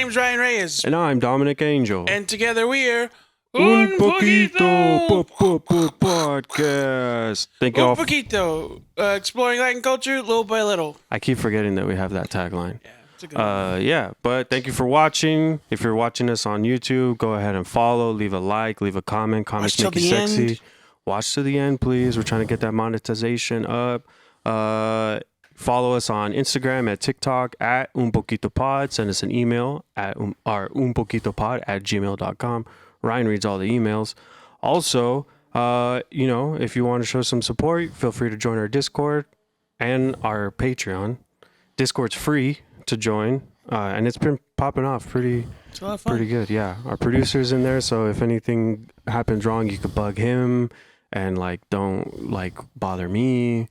name's Ryan Reyes. And I'm Dominic Angel. And together we are Un Poquito Podcast. Thank you all. Poquito. Exploring Latin culture little by little. I keep forgetting that we have that tagline. Yeah, it's a good one. Yeah, but thank you for watching. If you're watching us on YouTube, go ahead and follow, leave a like, leave a comment. Comments make you sexy. End. Watch to the end, please. We're trying to get that monetization up. Follow us on Instagram, at TikTok, at unpoquitopod. Send us an email at unpoquitopod@gmail.com. Ryan reads all the emails. Also, if you want to show some support, feel free to join our Discord and our Patreon. Discord's free to join, and it's been popping off pretty good. Yeah, our producer's in there, so if anything happens wrong, you could bug him and don't bother me,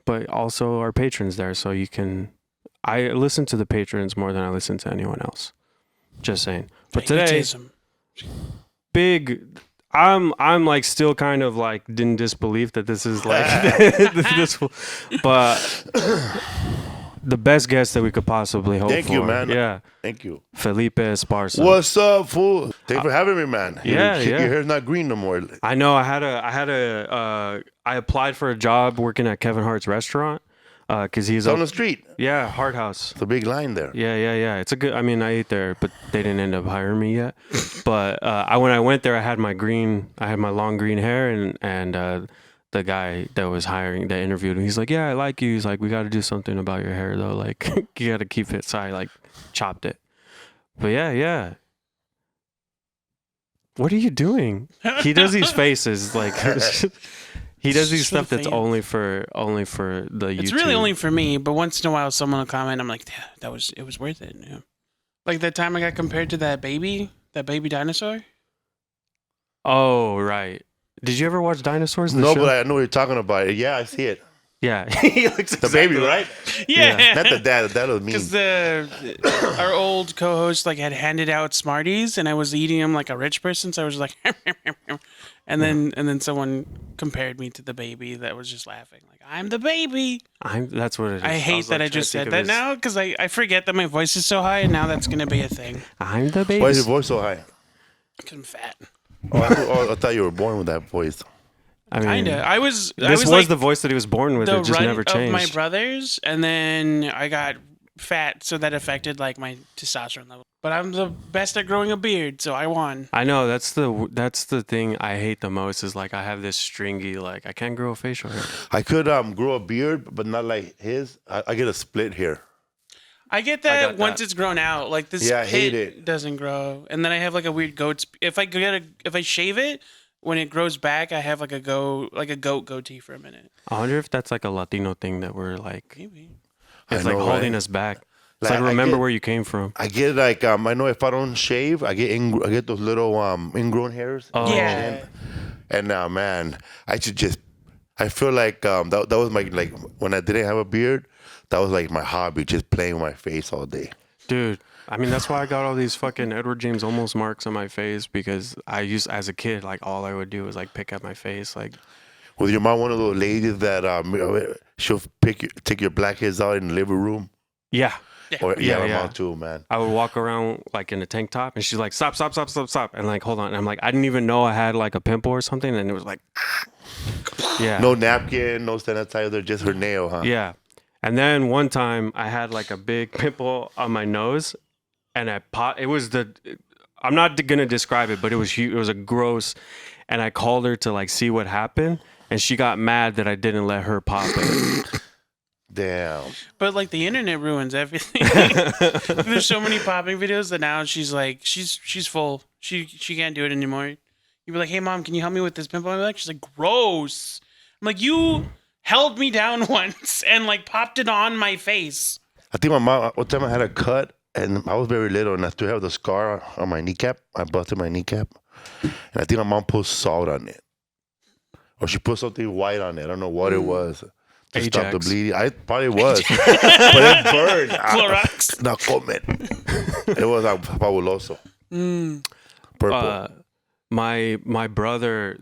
But also our patrons there, so you can. I listen to the patrons more than I listen to anyone else. Just saying. But today, big. I'm still kind of in disbelief that this is this, but the best guest that we could possibly hope for. Thank you, man. Yeah. Thank you. Felipe Esparza. What's up, fool? Thanks for having me, man. Yeah. Your hair's not green no more. I know. I applied for a job working at Kevin Hart's restaurant because he's on the street. Yeah, Hart House. It's a big line there. Yeah. It's a good. I mean, I ate there, but they didn't end up hiring me yet. But when I went there, I had my long green hair, and the guy that was hiring, that interviewed me, he's like, "Yeah, I like you." He's like, "We got to do something about your hair, though. You got to keep it." So I chopped it. But yeah. What are you doing? He does these faces he does these stuff that's only for the YouTube. It's really only for me, but once in a while someone will comment. I'm like, yeah, it was worth it. Yeah. Like that time I got compared to that baby dinosaur. Oh right. Did you ever watch Dinosaurs? No, but I know what you're talking about. Yeah, I see it. Yeah, he looks the baby, right? Yeah. Not the dad. That was me. Because our old co-host had handed out Smarties, and I was eating them like a rich person, so I was like, and then someone compared me to the baby that was just laughing, like, I'm the baby. That's what it is. I hate that I just said that now because I forget that my voice is so high, and now that's gonna be a thing. I'm the baby. Why is your voice so high? Because I'm fat. I thought you were born with that voice. I mean, kinda. This was the voice that he was born with. It just never changed. Of my brothers, and then I got fat, so that affected my testosterone level. But I'm the best at growing a beard, so I won. I know that's the thing I hate the most is I have this stringy I can't grow a facial hair. I could grow a beard, but not like his. I get a split here. I get that once it's grown out. This I hate pit it. Doesn't grow, and then I have a weird goat's. If I shave it. When it grows back, I have a goat goatee for a minute. I wonder if that's a Latino thing that we're maybe it's holding us back. It's remember where you came from. I get I know if I don't shave, I get those little ingrown hairs. Oh. Yeah. And now, man, I feel like that was my when I didn't have a beard, that was my hobby, just playing with my face all day. Dude. I mean, that's why I got all these fucking Edward James Olmos marks on my face because as a kid, all I would do was pick at my face. Was your mom one of those ladies that she'll take your blackheads out in the living room? Yeah. My mom too, man. I would walk around in a tank top and she's like, stop. And hold on. And I'm like, I didn't even know I had a pimple or something. And it was yeah. No napkin, no sanitizer, just her nail, huh? Yeah. And then one time I had a big pimple on my nose. And I'm not going to describe it, but it was huge. It was a gross, and I called her to see what happened, and she got mad that I didn't let her pop it. Damn. But the internet ruins everything. There's so many popping videos that now she's she's full. She can't do it anymore. You'd be like, hey mom, can you help me with this pimple? I'm she's like, gross. I'm like, you held me down once and popped it on my face. I think my mom, one time I had a cut. And I was very little, and I still have the scar on my kneecap. I busted my kneecap. And I think my mom put salt on it. Or she put something white on it. I don't know what it was. To stop the bleeding. I probably was. But it burned. Clorox. No comment. It was fabuloso. Purple. My brother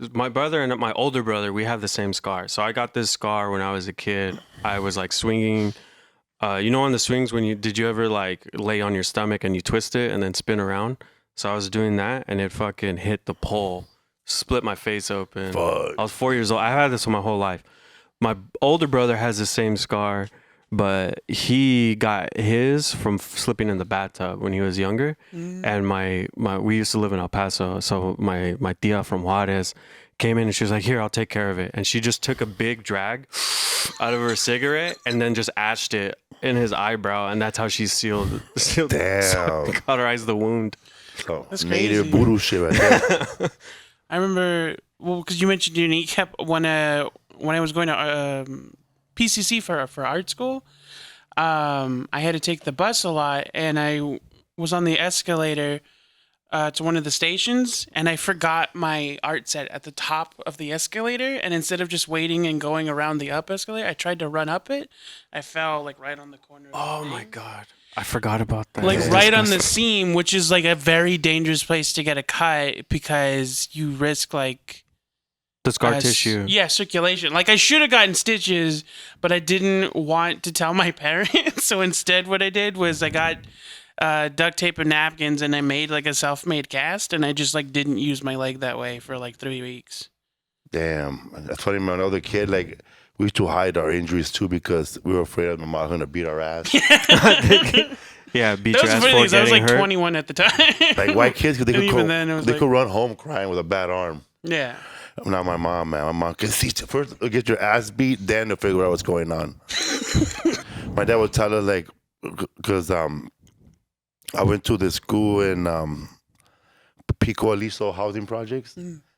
and my older brother, we have the same scar. So I got this scar when I was a kid. I was swinging you know, on the swings did you ever like lay on your stomach and you twist it and then spin around? So I was doing that and it fucking hit the pole, split my face open. Fuck. I was 4 years old. I had this my whole life. My older brother has the same scar, but he got his from slipping in the bathtub when he was younger. And we used to live in El Paso, so my tia from Juarez came in and she was like, "Here, I'll take care of it." And she just took a big drag out of her cigarette and then just ashed it in his eyebrow, and that's how she sealed Damn. cauterized the wound. So, That's native crazy. voodoo shit right there. I remember, well, because you mentioned your kneecap when I was going to PCC for art school. I had to take the bus a lot, and I was on the escalator to one of the stations, and I forgot my art set at the top of the escalator. And instead of just waiting and going around the up escalator, I tried to run up it. I fell like right on the corner. Oh my god, I forgot about that. Like That's right on the disgusting. seam, which is like a very dangerous place to get a cut because you risk like The scar tissue. Yeah, circulation. Like I should have gotten stitches, but I didn't want to tell my parents. So instead, what I did was I got duct tape and napkins, and I made like a self-made cast, and I just like didn't use my leg that way for like 3 weeks. Damn. That's funny. My other kid, like, we used to hide our injuries too because we were afraid of my mom going to beat our ass. Yeah, beat That your was ass funny for because I was getting like hurt. 21 at the time. Like, white kids, 'cause they And could, even then, it was they like- could run home crying with a bad arm. Yeah. Not my mom, man. My mom can see first get your ass beat, then to figure out what's going on. My dad would tell her like, because I went to this school in Pico Aliso housing projects.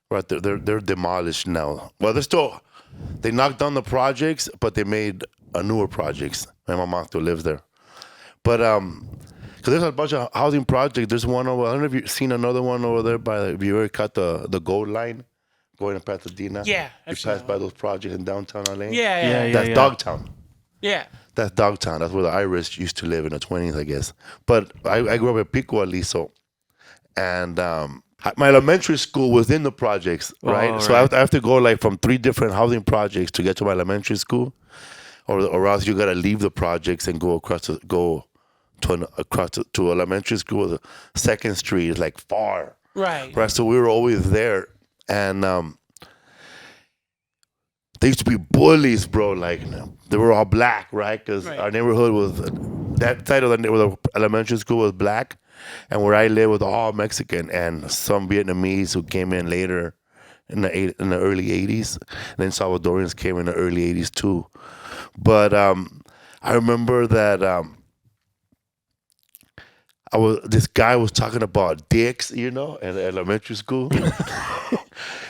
Right, they're demolished now. Well, they knocked down the projects, but they made a newer projects. And my mom still lives there. But because there's a bunch of housing projects. There's one over. I don't know if you've seen another one over there by. If you ever cut the gold line, going to Pasadena. Yeah, you I've seen pass that by one. those projects in downtown LA. Yeah. That's Dogtown. Yeah. That's Dogtown. That's where the Irish used to live in the 20s, I guess. But I grew up in Pico Aliso, and my elementary school was in the projects, right? Oh, So right. I have to go like from 3 different housing projects to get to my elementary school, or else you gotta leave the projects and go across to elementary school. The Second Street is like far, Right. right? So we were always there, and they used to be bullies, bro. Like they were all black, right? Because Right. our neighborhood was that side of where the elementary school was black, and where I lived was all Mexican and some Vietnamese who came in later in the early '80s, and then Salvadorians came in the early '80s too. But I remember that this guy was talking about dicks, you know, in elementary school.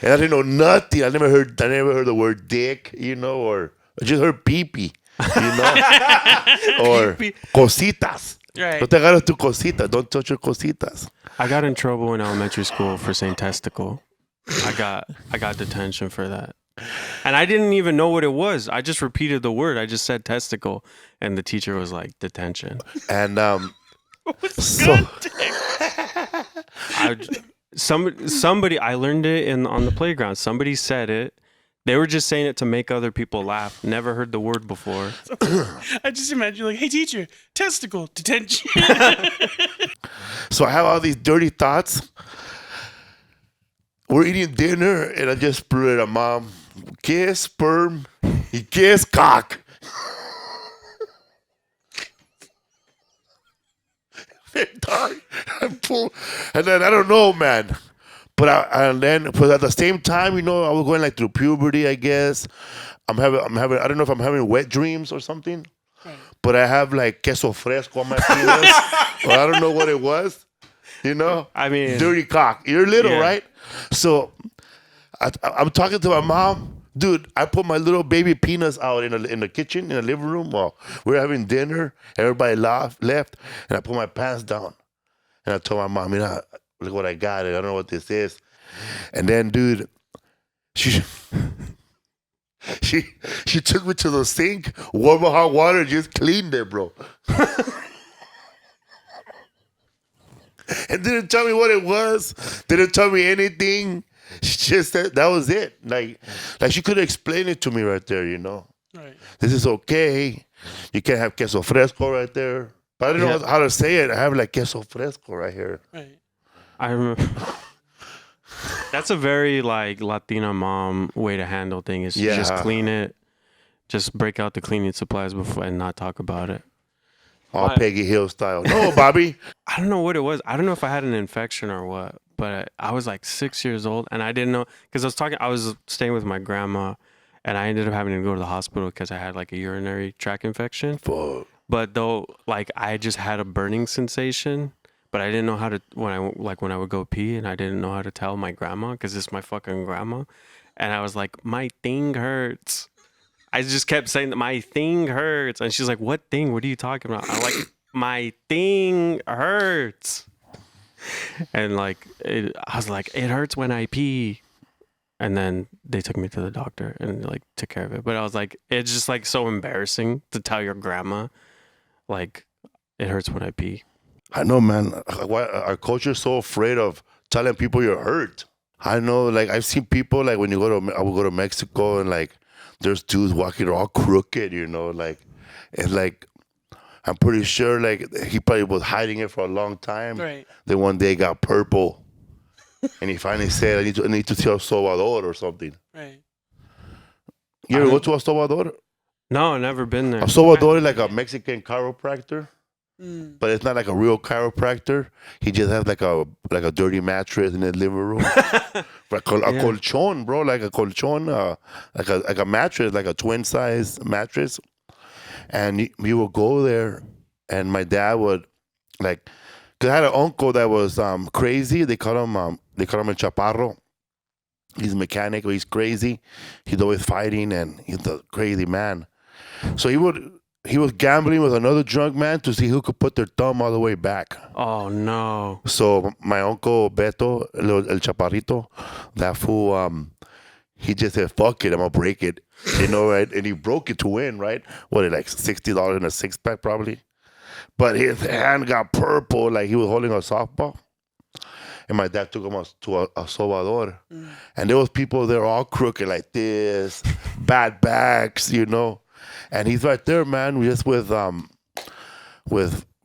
And I didn't know nothing. I never heard the word dick, you know, or I just heard pee-pee, you know, or cositas. Right. No te agarres tu cosita. Don't touch your cositas. I got in trouble in elementary school for saying testicle. I got detention for that. And I didn't even know what it was. I just repeated the word. I just said testicle, and the teacher was like, detention. And so Somebody I learned it on the playground. Somebody said it. They were just saying it to make other people laugh. Never heard the word before. I just imagine like, hey teacher, testicle, detention. so I have all these dirty thoughts. We're eating dinner, and I just blew it at Mom. ¿Qué es sperm? ¿Y qué es cock? Dog. And then I don't know, man. But at the same time, you know, I was going like through puberty, I guess. I'm having I don't know if I'm having wet dreams or something. Right. But I have like queso fresco on my penis. Or I don't know what it was. You know? I mean, Dirty cock. You're little, yeah. right? So I'm talking to my mom. Dude, I put my little baby penis out in the kitchen, in the living room while we were having dinner. Everybody left, and I put my pants down. And I told my mom, you know, look what I got. I don't know what this is. And then, dude, she took me to the sink, warm hot water, just cleaned it, bro. And didn't tell me what it was. Didn't tell me anything. She just said that was it. Like she could explain it to me right there, you know. Right. This is okay. You can't have queso fresco right there. But I don't know how to say it. I have like queso fresco right here. Right. I remember. That's a very like Latina mom way to handle things. Is just clean it, just break out the cleaning supplies before and not talk about it. All Peggy Hill style. No, Bobby. I don't know what it was. I don't know if I had an infection or what, but I was like 6 years old and I didn't know because I was staying with my grandma and I ended up having to go to the hospital because I had like a urinary tract infection. Fuck. But though, like I just had a burning sensation, but I didn't know how to when I would go pee and I didn't know how to tell my grandma because it's my fucking grandma, and I was like, my thing hurts. I just kept saying that my thing hurts, and she's like, "What thing? What are you talking about?" I'm like, "My thing hurts," and like I was like, "It hurts when I pee," and then they took me to the doctor and like took care of it. But I was like, it's just like so embarrassing to tell your grandma, like, it hurts when I pee. I know, man. Why our culture's so afraid of telling people you're hurt. I know, like I've seen people like when I would go to Mexico and like there's dudes walking all crooked, you know, like and like I'm pretty sure like he probably was hiding it for a long time. Right. Then one day it got purple, and he finally said, "I need to see El Salvador or something." Right. You ever go to El Salvador? No, I've never been there. El Salvador is like a Mexican chiropractor. Mm. But it's not like a real chiropractor. He just has like a dirty mattress in his living room, like a colchon, bro, like a colchon, like a mattress, like a twin size mattress. And you would go there, and my dad would like, cause I had an uncle that was crazy. They call him El Chaparro. He's a mechanic. He's crazy. He's always fighting, and he's a crazy man. So he was gambling with another drunk man to see who could put their thumb all the way back. Oh no! So my uncle Beto, El Chaparrito, that fool, he just said, "Fuck it, I'm gonna break it," you know, right? And he broke it to win, right? What, like $60 in a 6-pack probably? But his hand got purple, like he was holding a softball. And my dad took him to El Salvador, and there was people there all crooked like this, bad backs, you know. And he's right there, man, just with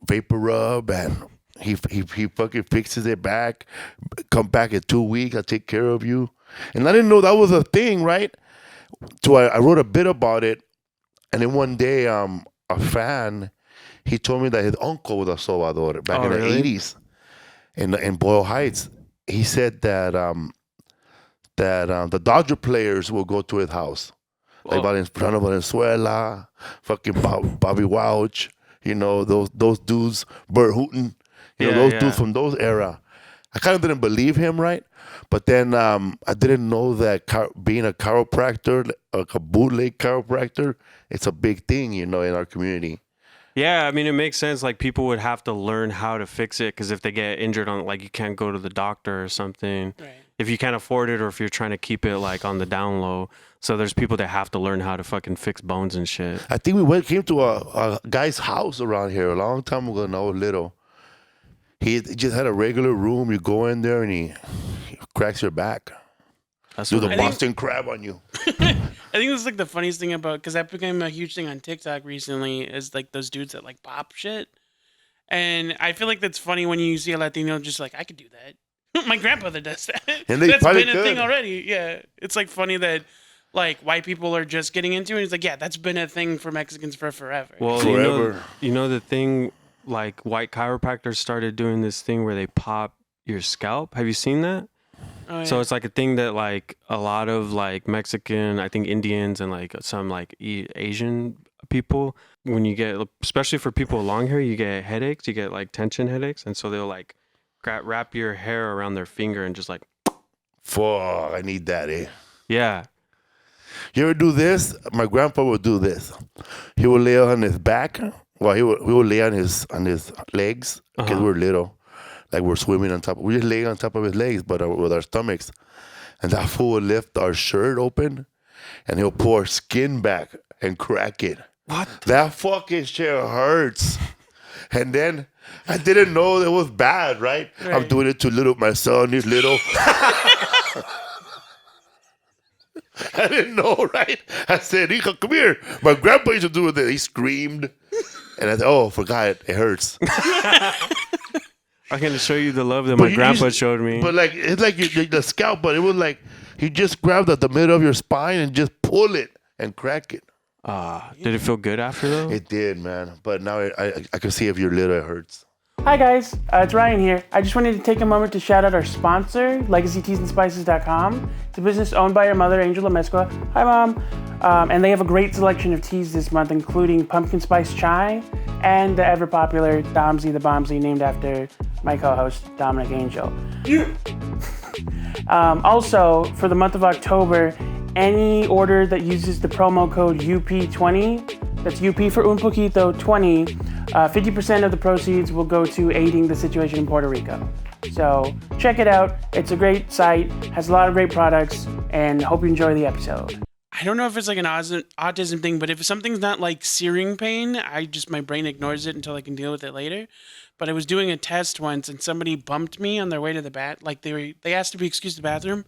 vapor rub, and he fucking fixes it back. Come back in 2 weeks, I'll take care of you. And I didn't know that was a thing, right? So I wrote a bit about it, and then one day, a fan, he told me that his uncle was a Salvador back in the 80s in Boyle Heights. He said that the Dodger players will go to his house. Like Fernando Valenzuela, fucking Bobby Wouch, you know, those dudes, Bert Hooten, you know, those dudes from those era. I kind of didn't believe him, right? But then I didn't know that being a chiropractor, like a bootleg chiropractor, it's a big thing, you know, in our community. Yeah, I mean, it makes sense. Like, people would have to learn how to fix it because if they get injured on, like, you can't go to the doctor or something. Right. If you can't afford it or if you're trying to keep it, like, on the down low. So there's people that have to learn how to fucking fix bones and shit. I think we came to a guy's house around here a long time ago when I was little. He just had a regular room. You go in there and he cracks your back. That's Do the what Boston crab on you. I think that's like the funniest thing about, because that became a huge thing on TikTok recently, is like those dudes that like pop shit. And I feel like that's funny when you see a Latino just like, I could do that. My grandmother does that. And they that's probably been a thing could. already. Yeah. It's like funny that like white people are just getting into it. It's like, yeah, that's been a thing for Mexicans for forever. Well, Forever. You know the thing, like, white chiropractors started doing this thing where they pop your scalp. Have you seen that? Oh, yeah. So it's like a thing that like a lot of like Mexican, I think Indians and like some like Asian people, when you get, especially for people with long hair, you get headaches, you get like tension headaches. And so they'll like wrap your hair around their finger and just like. Fuck, I need that, eh? Yeah. You ever do this? My grandpa would do this. He would lay on his back. Well, we would lay on his legs because we were little. Like we're swimming on top. We just lay on top of his legs, but with our stomachs. And that fool would lift our shirt open, and he'll pull our skin back and crack it. What? That fucking shit hurts. And then I didn't know it was bad, right? I'm doing it to my son. He's little. I didn't know, right? I said, "Hijo, come here." My grandpa used to do it. He screamed. And I said, "Oh, forgot it hurts." I'm going to show you the love that my grandpa showed me. But like, it's like the scalp, but it was like he just grabbed at the middle of your spine and just pull it and crack it. Did it feel good after, though? It did, man. But now I can see if you're little, it hurts. Hi guys, it's Ryan here. I just wanted to take a moment to shout out our sponsor, LegacyTeasandSpices.com. It's a business owned by our mother, Angela Mezcua. Hi, Mom. And they have a great selection of teas this month, including pumpkin spice chai and the ever popular Domsy the Bombsy, named after my co-host, Dominic Angel. Also, for the month of October, any order that uses the promo code UP20, that's UP for Un Poquito 20, 50% of the proceeds will go to aiding the situation in Puerto Rico. So check it out. It's a great site, has a lot of great products, and hope you enjoy the episode. I don't know if it's like an autism thing, but if something's not like searing pain, my brain ignores it until I can deal with it later. But I was doing a test once and somebody bumped me on their way to the they asked to be excused to the bathroom,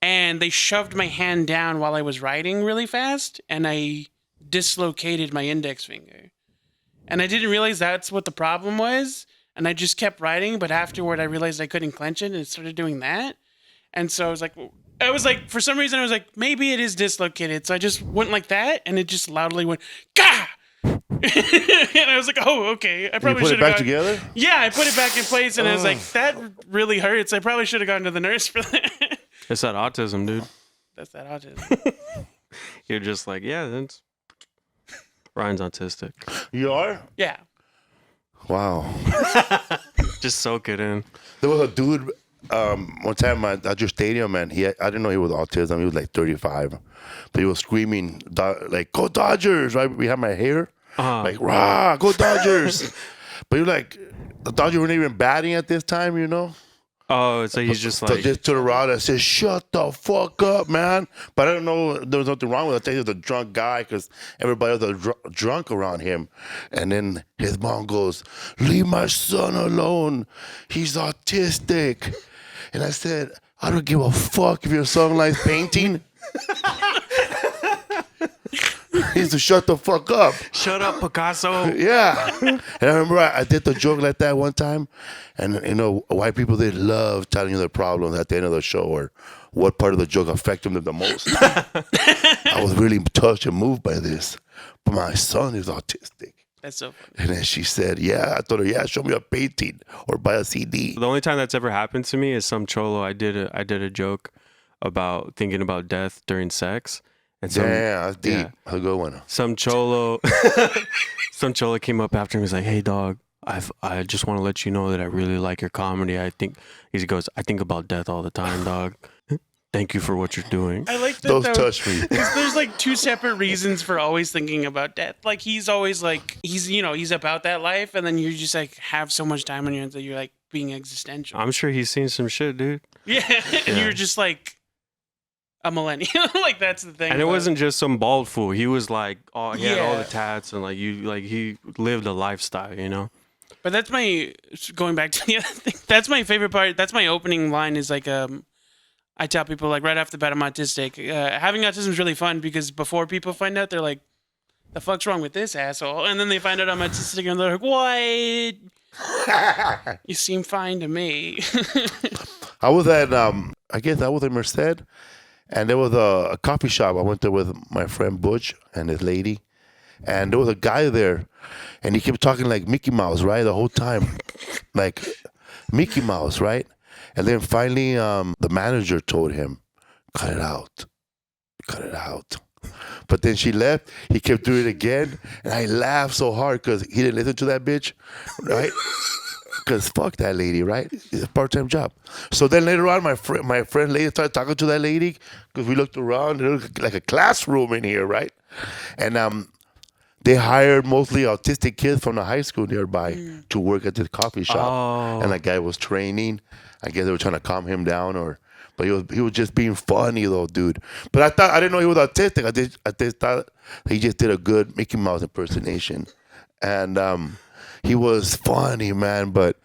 and they shoved my hand down while I was writing really fast, and I dislocated my index finger. And I didn't realize that's what the problem was, and I just kept writing, but afterward I realized I couldn't clench it, and it started doing that. And so I was like, for some reason I was like, maybe it is dislocated. So I just went like that, and it just loudly went, "Gah!" And I was like, oh, okay. I probably should have put it back together? Yeah, I put it back in place, and I was like, that really hurts. I probably should have gone to the nurse for that. It's that autism, dude. That's that autism. You're just like, yeah, that's... Ryan's autistic. You are? Yeah. Wow. Just soak it in. There was a dude one time at Dodger Stadium, man. I didn't know he was autism. He was like 35. But he was screaming, like, "Go Dodgers!" Right behind my hair. Like, "Rah, go Dodgers!" But he was like, the Dodgers weren't even batting at this time, you know? Oh, so he's just like... So just to the rod, I said, "Shut the fuck up, man." But I don't know, there was nothing wrong with it. I think he was a drunk guy because everybody was drunk around him. And then his mom goes, "Leave my son alone. He's autistic." And I said, "I don't give a fuck if your son likes painting." He used to shut the fuck up. Shut up, Picasso. Yeah. And I remember I did the joke like that one time. And, you know, white people, they love telling you their problems at the end of the show or what part of the joke affected them the most. I was really touched and moved by this. But my son is autistic. That's so funny. And then she said, yeah. I told her, yeah, show me a painting or buy a CD. The only time that's ever happened to me is some cholo. I did a joke about thinking about death during sex. And That's deep. Yeah. A good one. Some cholo came up after me and was like, "Hey, dog, I just want to let you know that I really like your comedy. I think," he goes, "I think about death all the time, dog. Thank you for what you're doing." I like that. Those touch me. There's like two separate reasons for always thinking about death. Like he's always like, he's about that life, and then you just like have so much time on your hands that you're like being existential. I'm sure he's seen some shit, dude. Yeah, and you're just like a millennial. Like that's the thing. And it wasn't just some bald fool. He was like, he had all the tats and he lived a lifestyle, you know. But that's going back to the other thing. That's my favorite part. That's my opening line is like, I tell people like right off the bat I'm autistic. Having autism is really fun because before people find out, they're like, "The fuck's wrong with this asshole?" And then they find out I'm autistic and they're like, "What? You seem fine to me." I was at, I was in Merced. And there was a coffee shop. I went there with my friend Butch and his lady. And there was a guy there. And he kept talking like Mickey Mouse, right? The whole time. Like Mickey Mouse, right? And then finally, the manager told him, "Cut it out. Cut it out." But then she left. He kept doing it again. And I laughed so hard because he didn't listen to that bitch, right? Because fuck that lady, right? It's a part-time job. So then later on, my friend lady started talking to that lady because we looked around. It looked like a classroom in here, right? And they hired mostly autistic kids from the high school nearby to work at this coffee shop. Oh. And that guy was training. I guess they were trying to calm him down, but he was just being funny though, dude. But I didn't know he was autistic. I just thought he just did a good Mickey Mouse impersonation, and he was funny, man. But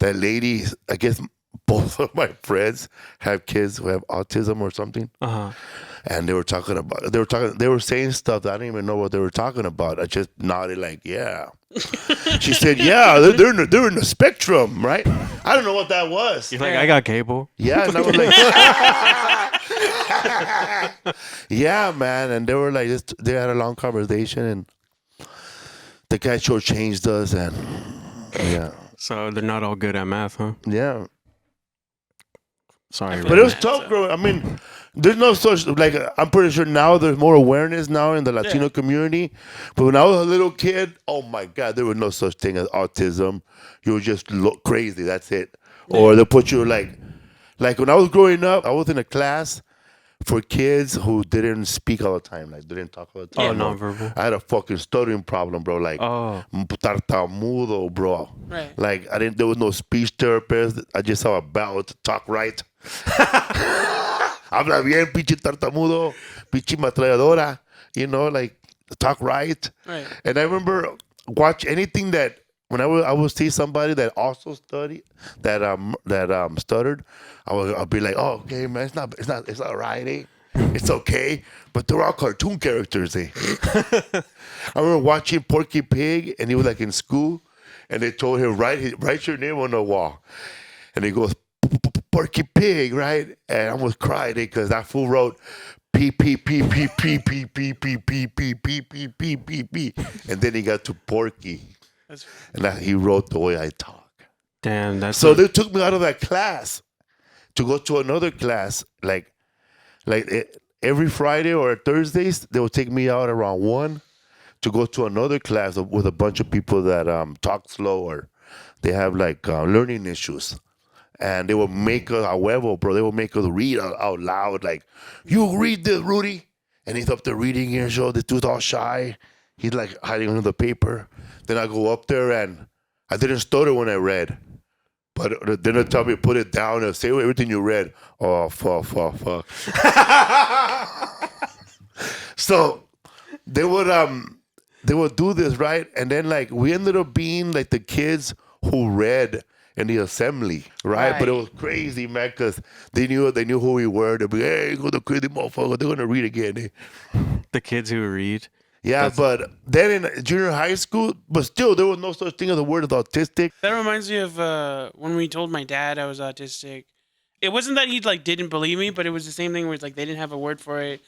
that lady, I guess both of my friends have kids who have autism or something. And they were saying stuff that I didn't even know what they were talking about. I just nodded like, yeah. She said, yeah, they're in the spectrum, right? I don't know what that was. You're like, I got cable. Yeah, and I was like, yeah, man. And they were like, they had a long conversation, and the guy shortchanged us, and yeah. So they're not all good at math, huh? Yeah. Sorry, But it was tough growing. I mean, there's no such, like, I'm pretty sure now there's more awareness now in the Latino community. But when I was a little kid, oh my God, there was no such thing as autism. You would just look crazy, that's it. Or they'll put you like when I was growing up, I was in a class for kids who didn't speak all the time, like didn't talk all the time. nonverbal. I had a fucking stuttering problem, bro. Like tartamudo, bro. Right. Like there was no speech therapist. I just saw a bell to talk right. Habla bien, pinche tartamudo, pinche matralladora. You know, like talk right. Right. And I remember watch anything that when I would see somebody that also studied that stuttered, I'll be like, oh, okay, man, it's not right, eh? It's okay, but they're all cartoon characters, eh? I remember watching Porky Pig, and he was like in school, and they told him write your name on the wall, and he goes Porky Pig, right? And I almost cried because that fool wrote P P P P P P P P P P P P P P P, and then he got to Porky. And he wrote the way I talk. Damn, that's so they took me out of that class to go to another class. Like every Friday or Thursdays, they would take me out around 1 to go to another class with a bunch of people that talk slow or they have like learning issues. And they would make us a huevo, bro. They would make us read out loud. Like, you read this, Rudy. And he's up there reading here. So this dude's all shy. He's like hiding under the paper. Then I go up there and I didn't stutter when I read. But then they tell me put it down and say everything you read. Oh, fuck. So they would do this, right? And then like we ended up being like the kids who read in the assembly, right? But it was crazy, man, because they knew who we were. They'd be, hey, go the crazy motherfucker. They're gonna read again. Eh? the kids who read. Yeah, but then in junior high school, but still, there was no such thing as a word as autistic. That reminds me of when we told my dad I was autistic. It wasn't that he like didn't believe me, but it was the same thing where it's like they didn't have a word for it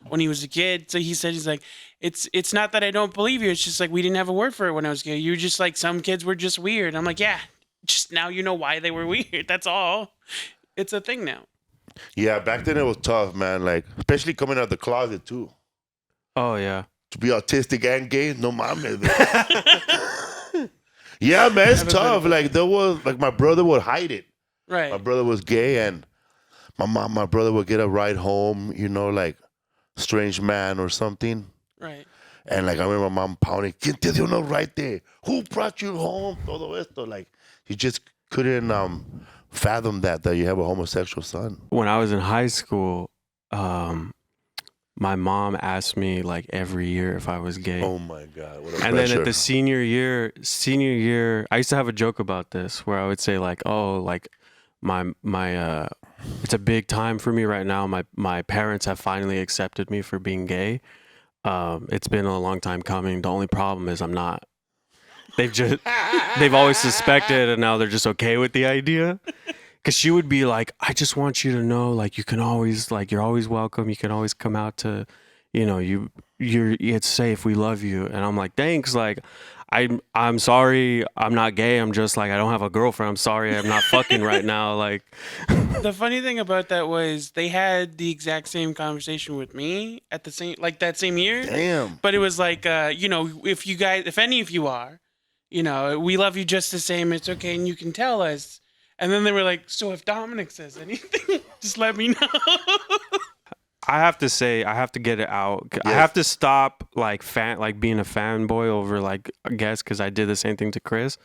when he was a kid. So he said, he's like, it's not that I don't believe you. It's just like we didn't have a word for it when I was a kid. You were just like some kids were just weird. I'm like, yeah, just now you know why they were weird. That's all. It's a thing now. Yeah, back then it was tough, man. Like especially coming out of the closet too. Oh yeah. To be autistic and gay, no mames. Yeah, man, it's tough. Like there was, like my brother would hide it. Right. My brother was gay, and my brother would get a ride home. You know, like strange man or something. Right. And like I remember my mom pounding, "¿Quién te dio no right there? Who brought you home?" Todo esto. Like he just couldn't fathom that you have a homosexual son. When I was in high school, my mom asked me like every year if I was gay. Oh my God. What a and pressure. then at the senior year, I used to have a joke about this where I would say like, oh, like my it's a big time for me right now. My parents have finally accepted me for being gay. It's been a long time coming. The only problem is I'm not. They've always suspected and now they're just okay with the idea. Cause she would be like, I just want you to know, like, you can always, like, you're always welcome. You can always come out to, you know, it's safe. We love you. And I'm like, thanks. Like, I'm sorry. I'm not gay. I'm just like, I don't have a girlfriend. I'm sorry. I'm not fucking right now. Like, the funny thing about that was they had the exact same conversation with me at the same, like that same year. Damn. But it was like, you know, if any of you are, you know, we love you just the same. It's okay. And you can tell us. And then they were like, so if Dominic says anything, just let me know. I have to say, I have to get it out. Yes. I have to stop like being a fanboy over like I guess because I did the same thing to Chris.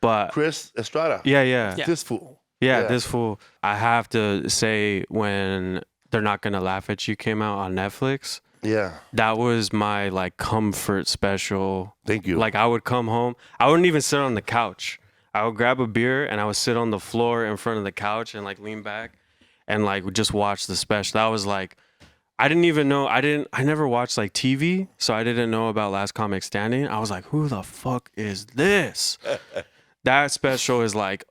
But Chris Estrada. Yeah. This fool. Yeah, this fool. I have to say when They're Not Gonna Laugh at You came out on Netflix. Yeah. That was my like comfort special. Thank you. Like I would come home. I wouldn't even sit on the couch. I would grab a beer and I would sit on the floor in front of the couch and like lean back and like just watch the special. That was like I didn't even know. I never watched like TV, so I didn't know about Last Comic Standing. I was like, who the fuck is this? That special is like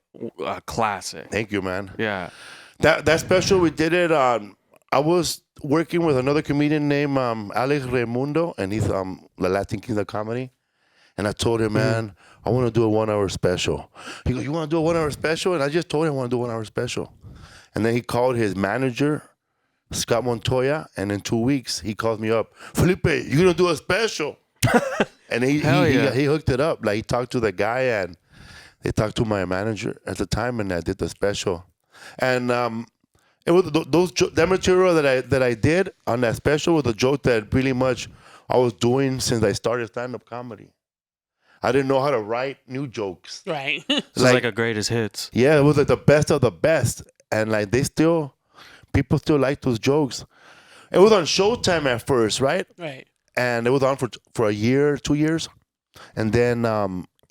a classic. Thank you, man. Yeah. That special, we did it on. I was working with another comedian named Alex Raimundo, and he's the Latin King of Comedy. And I told him, man, I want to do a 1 hour special. He goes, you want to do a 1 hour special? And I just told him I want to do a 1 hour special. And then he called his manager, Scott Montoya, and in 2 weeks he called me up. Felipe, you gonna do a special? And he hooked it up. Like he talked to the guy, and they talked to my manager at the time, and I did the special. And it was that material that I did on that special was a joke that pretty much I was doing since I started stand-up comedy. I didn't know how to write new jokes. Right. It's like a greatest hits. Yeah, it was like the best of the best, and like people still like those jokes. It was on Showtime at first, right? Right. And it was on for a year, 2 years, and then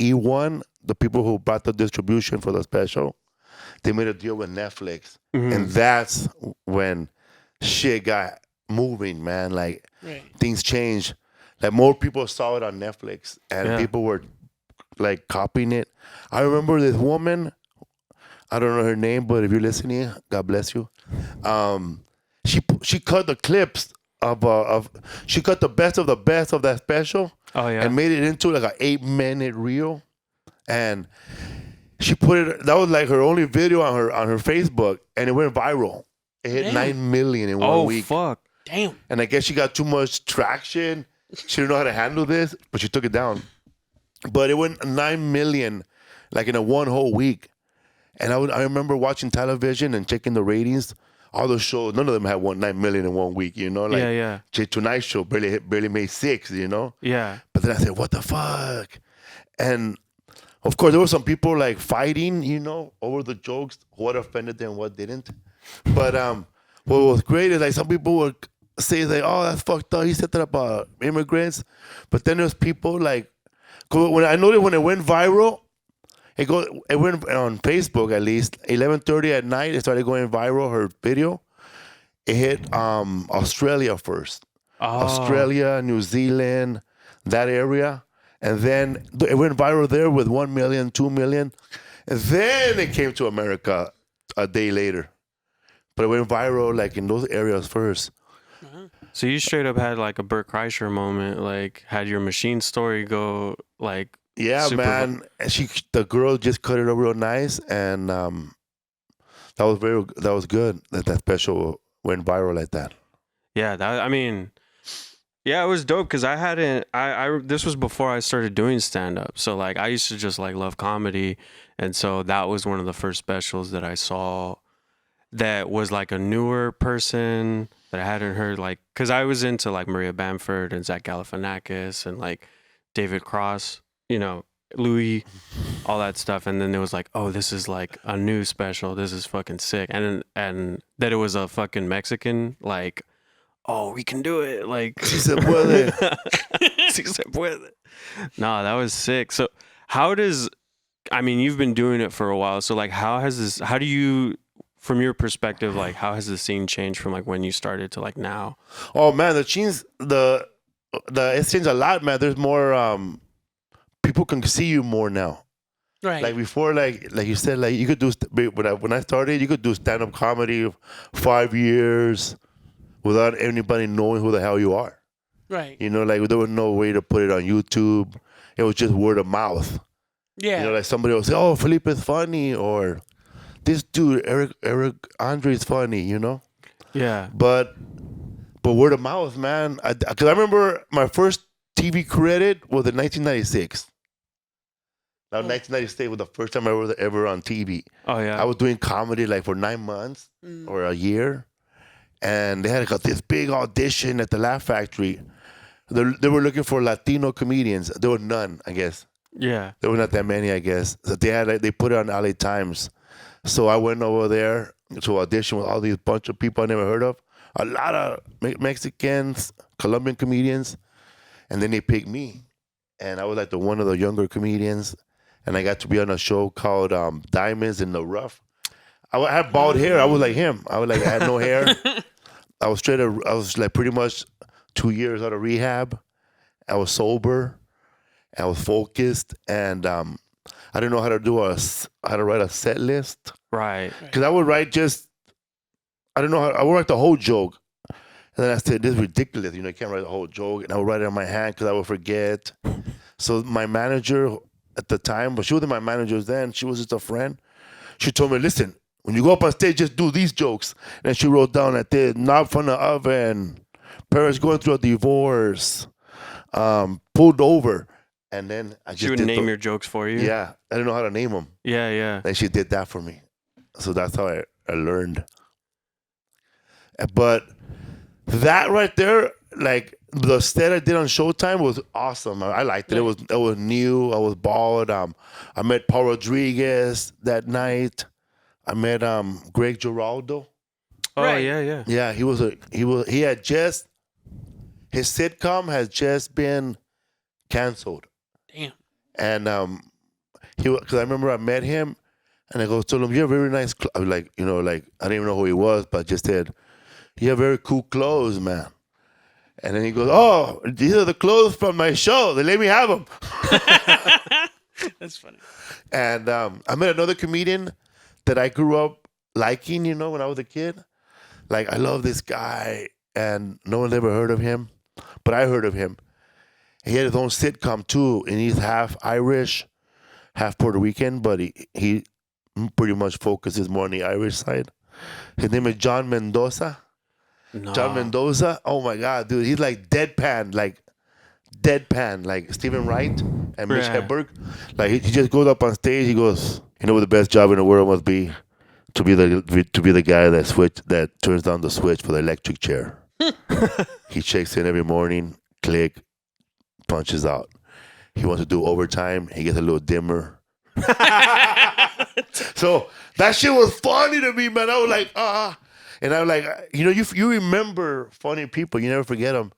E1, the people who brought the distribution for the special, they made a deal with Netflix, and that's when shit got moving, man. Like things changed. Like more people saw it on Netflix, and people were like copying it. I remember this woman. I don't know her name, but if you're listening, God bless you. She cut the clips she cut the best of that special. Oh yeah. And made it into like an 8-minute reel, and she put it. That was like her only video on her Facebook, and it went viral. It hit 9 million in 1 week. Oh fuck! Damn. And I guess she got too much traction. She didn't know how to handle this, but she took it down. But it went 9 million, like in a one whole week. And I remember watching television and checking the ratings. All those shows, none of them had 9 million in 1 week. You know, like Tonight Show barely made 6. You know. Yeah. But then I said, what the fuck? And of course, there were some people like fighting, you know, over the jokes, what offended them, what didn't. But what was great is like some people would say like, oh, that's fucked up. He said that about immigrants. But then there's people like, when I noticed when it went viral, it went on Facebook at least 11:30 at night. It started going viral. Her video, it hit Australia first, Australia, New Zealand, that area, and then it went viral there with 1 million, 2 million, and then it came to America a day later. But it went viral like in those areas first. So you straight up had like a Bert Kreischer moment, like had your machine story go like. Yeah, man. The girl just cut it up real nice, and that was good. That special went viral like that. Yeah, it was dope because I hadn't. This was before I started doing stand up, so like I used to just like love comedy, and so that was one of the first specials that I saw that was like a newer person that I hadn't heard, like because I was into like Maria Bamford and Zach Galifianakis and like David Cross. You know, Louis, all that stuff, and then it was like, oh, this is like a new special. This is fucking sick, and that it was a fucking Mexican, like, oh, we can do it, like, si se puede. Si se puede. No, that was sick. So, you've been doing it for a while, so like, how do you, from your perspective, like, how has the scene changed from like when you started to like now? Oh man, it's changed a lot, man. There's more. People can see you more now. Right. Like before, like you said, like you could do when I started, you could do stand-up comedy 5 years without anybody knowing who the hell you are. Right. You know, like there was no way to put it on YouTube. It was just word of mouth. Yeah. You know, like somebody will say, "Oh, Felipe is funny," or "This dude, Eric Andre is funny." You know. Yeah. But word of mouth, man. Because I remember my first TV credit was in 1996. Now, 1996 was the first time I was ever on TV. Oh, yeah. I was doing comedy like for 9 months or a year. And they had this big audition at the Laugh Factory. They were looking for Latino comedians. There were none, I guess. Yeah. There were not that many, I guess. So they put it on LA Times. So I went over there to audition with all these bunch of people I never heard of. A lot of Mexicans, Colombian comedians. And then they picked me. And I was like one of the younger comedians. And I got to be on a show called Diamonds in the Rough. I had bald hair. I was like him. I had no hair. I was like pretty much 2 years out of rehab. I was sober. I was focused, and I didn't know how to write a set list. Right. Because I would write I would write the whole joke. And then I said, this is ridiculous. You can't write the whole joke. And I would write it on my hand because I would forget. So my manager at the time, but she wasn't my manager then. She was just a friend. She told me, listen, when you go up on stage, just do these jokes. And she wrote down that they're not from the oven. Parents going through a divorce. Pulled over. And then She would name your jokes for you? Yeah. I didn't know how to name them. Yeah, yeah. And she did that for me. So that's how I learned. But that right there, like the set I did on Showtime was awesome. I liked it. It was new. I was bald. I met Paul Rodriguez that night. I met Greg Giraldo. Oh Right. yeah. Yeah, he had just his sitcom has just been canceled. Damn. And because I remember I met him, and I told him, "You have very nice." I was like, I didn't even know who he was, but I just said, "You have very cool clothes, man." And then he goes, "Oh, these are the clothes from my show. They let me have them." That's funny. And I met another comedian that I grew up liking, when I was a kid. Like, I love this guy, and no one ever heard of him, but I heard of him. He had his own sitcom too, and he's half Irish, half Puerto Rican, but he pretty much focuses more on the Irish side. His name is John Mendoza. No. John Mendoza. Oh my God, dude, he's like deadpan, like Stephen Wright and Mitch Hedberg. Like he just goes up on stage. He goes, what the best job in the world must be to be the guy that turns down the switch for the electric chair. He checks in every morning, click, punches out. He wants to do overtime. He gets a little dimmer. So that shit was funny to me, man. I was like, and I was like, you remember funny people, you never forget them.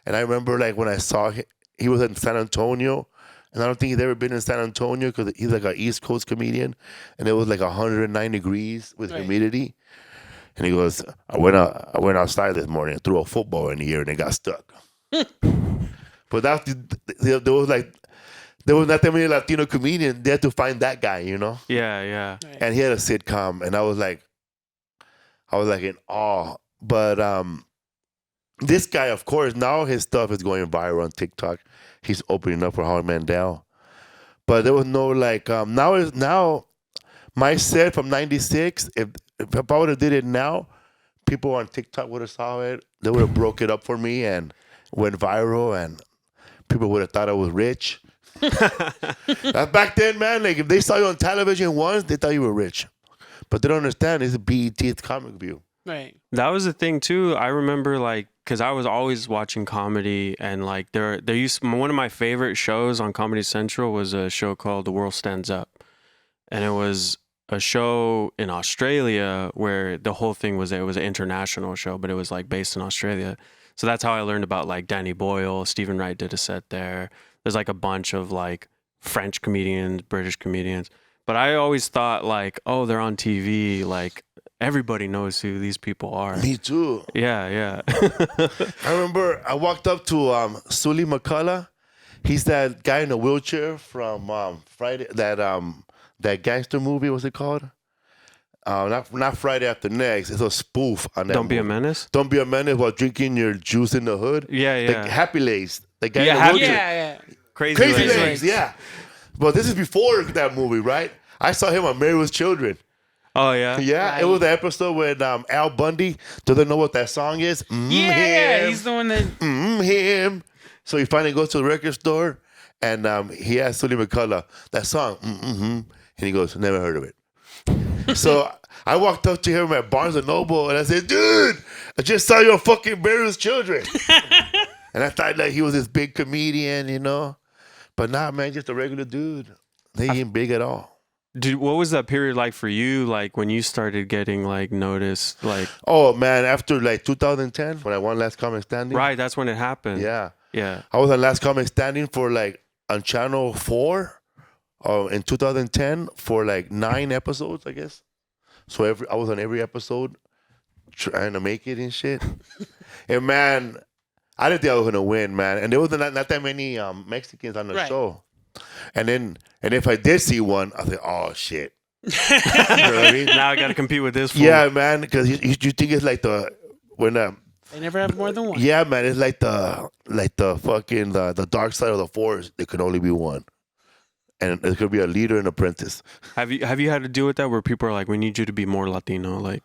And I remember like when I saw him, he was in San Antonio, and I don't think he'd ever been in San Antonio because he's like an East Coast comedian, and it was like 109 degrees with humidity. And he goes, I went outside this morning and threw a football in the air and it got stuck. But there was not that many Latino comedians. They had to find that guy, Yeah, yeah. Right. And he had a sitcom, and I was like in awe. But this guy, of course, now his stuff is going viral on TikTok. He's opening up for Howie Mandel. But there was no now my set from '96. If I would have did it now, people on TikTok would have saw it. They would have broke it up for me and went viral, and people would have thought I was rich. Back then, man, like if they saw you on television once, they thought you were rich. But they don't understand. It's a BET, it's Comic View. Right. That was the thing too. I remember because I was always watching comedy, and one of my favorite shows on Comedy Central was a show called The World Stands Up, and it was a show in Australia where the whole thing was, it was an international show, but it was like based in Australia. So that's how I learned about like Danny Boyle. Stephen Wright did a set there. There's like a bunch of like French comedians, British comedians. But I always thought like, oh, they're on TV. Like everybody knows who these people are. Me too. Yeah. I remember I walked up to Sully McCullough. He's that guy in a wheelchair from Friday, that gangster movie. What's it called? Not Friday After Next. It's a spoof on that. Don't Be a movie. Menace. Don't Be a Menace while drinking your juice in the hood. Yeah. The Happy Lace. The guy Yeah, in the wheelchair. Yeah. Crazy Crazy Legs. Legs, yeah. But this is before that movie, right? I saw him on Married with Children. Oh yeah. Yeah, Right. it was the episode with Al Bundy doesn't know what that song is. Yeah. He's the one that. Him. So he finally goes to the record store, and he asked Sully McCullough that song. And he goes, never heard of it. So I walked up to him at Barnes & Noble, and I said, dude, I just saw your fucking Married with Children. And I thought like he was this big comedian, But nah, man, just a regular dude. They ain't big at all. Dude, what was that period like for you? Like when you started getting like noticed, like Oh man, after like 2010, when I won Last Comic Standing. right, that's when it happened. Yeah. Yeah. I was on Last Comic Standing for like on Channel 4 in 2010 for like 9 episodes, I guess. So I was on every episode trying to make it and shit. And man, I didn't think I was gonna win, man. And there was not that many Mexicans on the Right. show. And if I did see one, I said, "Oh shit." You know what I mean? Now I got to compete with this fool. Yeah, man. Because you think it's like when They never have more than one. yeah, man. It's like the fucking the dark side of the force. There can only be one, and there's gonna be a leader and apprentice. Have you had to deal with that where people are like, we need you to be more Latino? Like,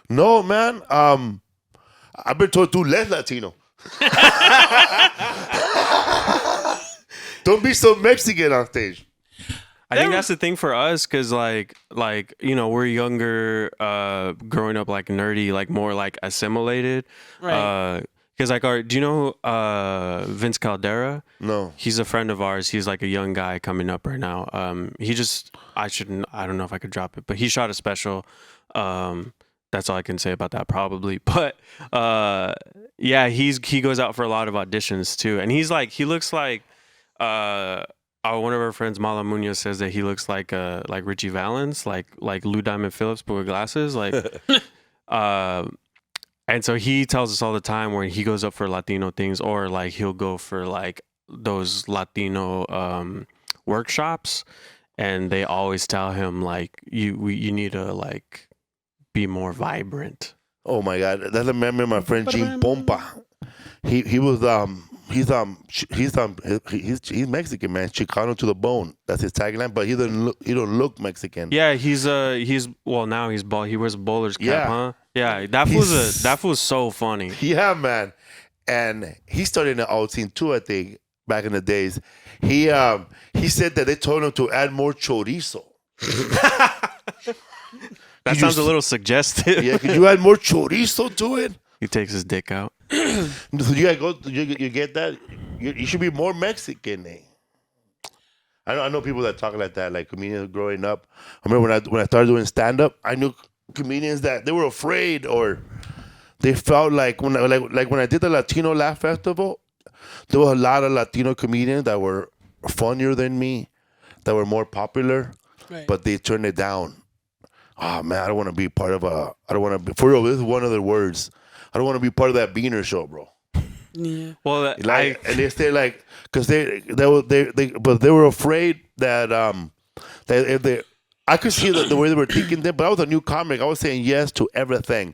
No, man. I've been told to less Latino. Don't be so Mexican on stage. I think that's the thing for us, because like we're younger, growing up like nerdy, like more like assimilated. Right. Because do you know Vince Caldera? No. He's a friend of ours. He's like a young guy coming up right now. I don't know if I could drop it, but he shot a special. That's all I can say about that probably. But yeah, he goes out for a lot of auditions too, and he looks like one of our friends, Mala Munoz, says that he looks like Richie Valens, like Lou Diamond Phillips, but with glasses, like. And so he tells us all the time when he goes up for Latino things, or like he'll go for like those Latino workshops, and they always tell him like you need to like be more vibrant. Oh my God, that's a memory of my friend Gene Pompa. He's Mexican, man. Chicano to the bone. That's his tagline. But he don't look Mexican. Yeah, he's now he's bald. He wears a bowler's cap, Yeah. huh? Yeah, that was so funny. Yeah, man. And he started in the alt scene too, I think, back in the days. He said that they told him to add more chorizo. That sounds a little suggestive. Yeah, could you add more chorizo to it? He takes his dick out. So you gotta go. You get that? You should be more Mexican. Eh? I know people that talk like that, like comedians growing up. I remember when I started doing stand up, I knew comedians that they were afraid, or they felt like when I did the Latino Laugh Festival, there were a lot of Latino comedians that were funnier than me, that were more popular, Right. but they turned it down. Oh man, I don't want to be part of I don't want to be, for real, this is one of the words. I don't want to be part of that Beaner show, bro. Yeah. Well, And they say like, cause they were afraid that if they, I could see the way they were thinking that, but I was a new comic. I was saying yes to everything,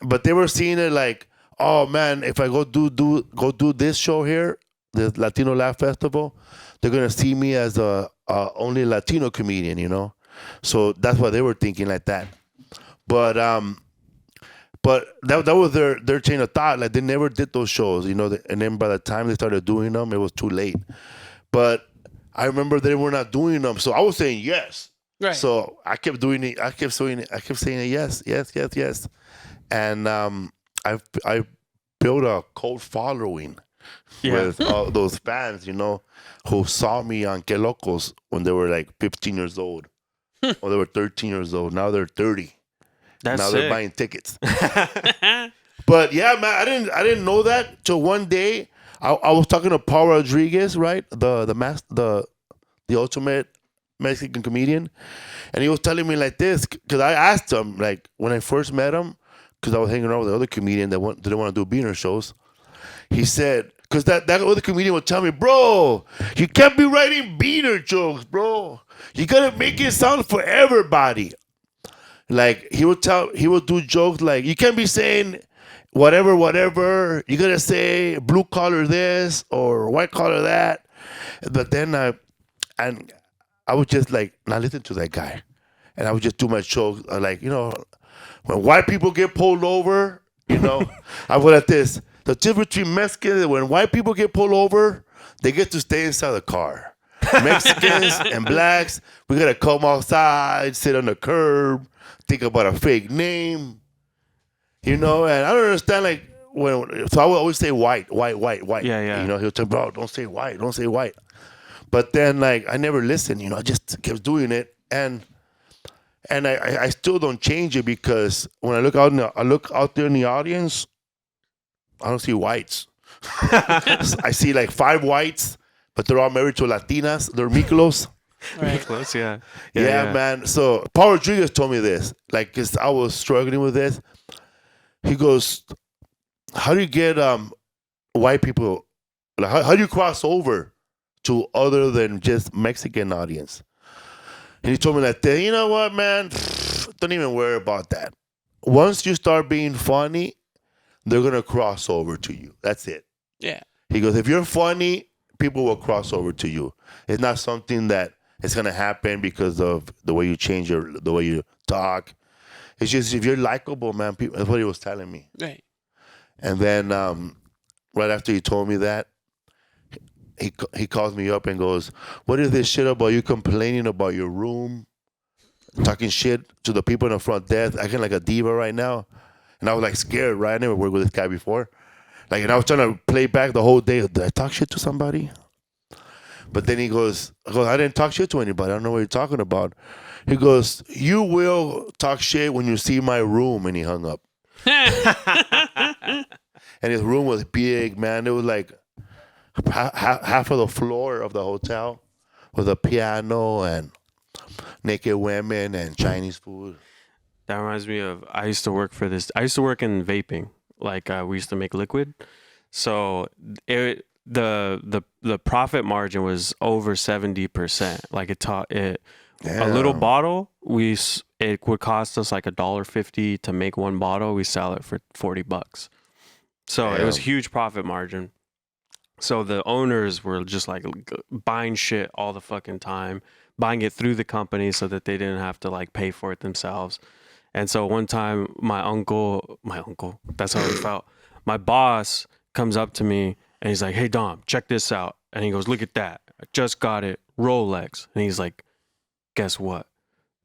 but they were seeing it like, oh man, if I go do this show here, the Latino Laugh Festival, they're gonna see me as a only Latino comedian, you know. So that's why they were thinking like that. But that was their chain of thought. Like they never did those shows, you know. And then by the time they started doing them, it was too late. But I remember they were not doing them, so I was saying yes. Right. So I kept doing it. I kept saying it, yes. And I built a cult following with all those fans, you know, who saw me on Que Locos when they were like 15 years old, or they were 13 years old. Now they're 30. that's Now sick. they're buying tickets. But yeah, man, I didn't know that till one day I was talking to Paul Rodriguez, right? The ultimate Mexican comedian, and he was telling me like this, because I asked him like when I first met him, because I was hanging out with the other comedian that didn't want to do Beaner shows. He said, because that other comedian would tell me, bro, you can't be writing Beaner jokes, bro. You gotta make it sound for everybody. Like he would do jokes like, you can't be saying whatever. You gotta say blue collar this or white collar that. But then I would just like not listen to that guy, and I would just do my jokes like, you know, when white people get pulled over, you know, I would at this. The difference between Mexicans is when white people get pulled over, they get to stay inside the car. Mexicans and blacks, we gotta come outside, sit on the curb, think about a fake name, you know. And I don't understand like so I would always say white. Yeah. You know, he'll tell me, bro, don't say white. But then like I never listened, you know. I just kept doing it, and I still don't change it, because when I look out there in the audience, I don't see whites. I see like 5 whites, but they're all married to Latinas. They're Mikolos. Right. Close, yeah, Yeah, man. So Paul Rodriguez told me this, like, because I was struggling with this. he goes, how do you get white people? Like, how do you cross over to other than just Mexican audience? And he told me that day, you know what, man? Don't even worry about that. Once you start being funny, they're gonna cross over to you. That's it. Yeah. He goes, if you're funny, people will cross over to you. It's not something that is gonna happen because of the way you change the way you talk. It's just if you're likable, man. People, that's what he was telling me. Right. And then right after he told me that, he calls me up and goes, "What is this shit about you complaining about your room, talking shit to the people in the front desk, acting like a diva right now?" And I was like scared, right? I never worked with this guy before. Like, and I was trying to play back the whole day. Did I talk shit to somebody? But then he goes, I didn't talk shit to anybody. I don't know what you're talking about. He goes, you will talk shit when you see my room. And he hung up. And his room was big, man. It was like half of the floor of the hotel with a piano and naked women and Chinese food. That reminds me of, I used to work in vaping. Like, we used to make liquid. So the profit margin was over 70%. Like, a little bottle, it would cost us like $1.50 to make one bottle. We sell it for $40. So it was huge profit margin. So the owners were just like buying shit all the fucking time, buying it through the company so that they didn't have to like pay for it themselves. And so one time my uncle, that's how he felt. My boss comes up to me and he's like, "Hey Dom, check this out." And he goes, "Look at that. I just got it. Rolex." And he's like, "Guess what?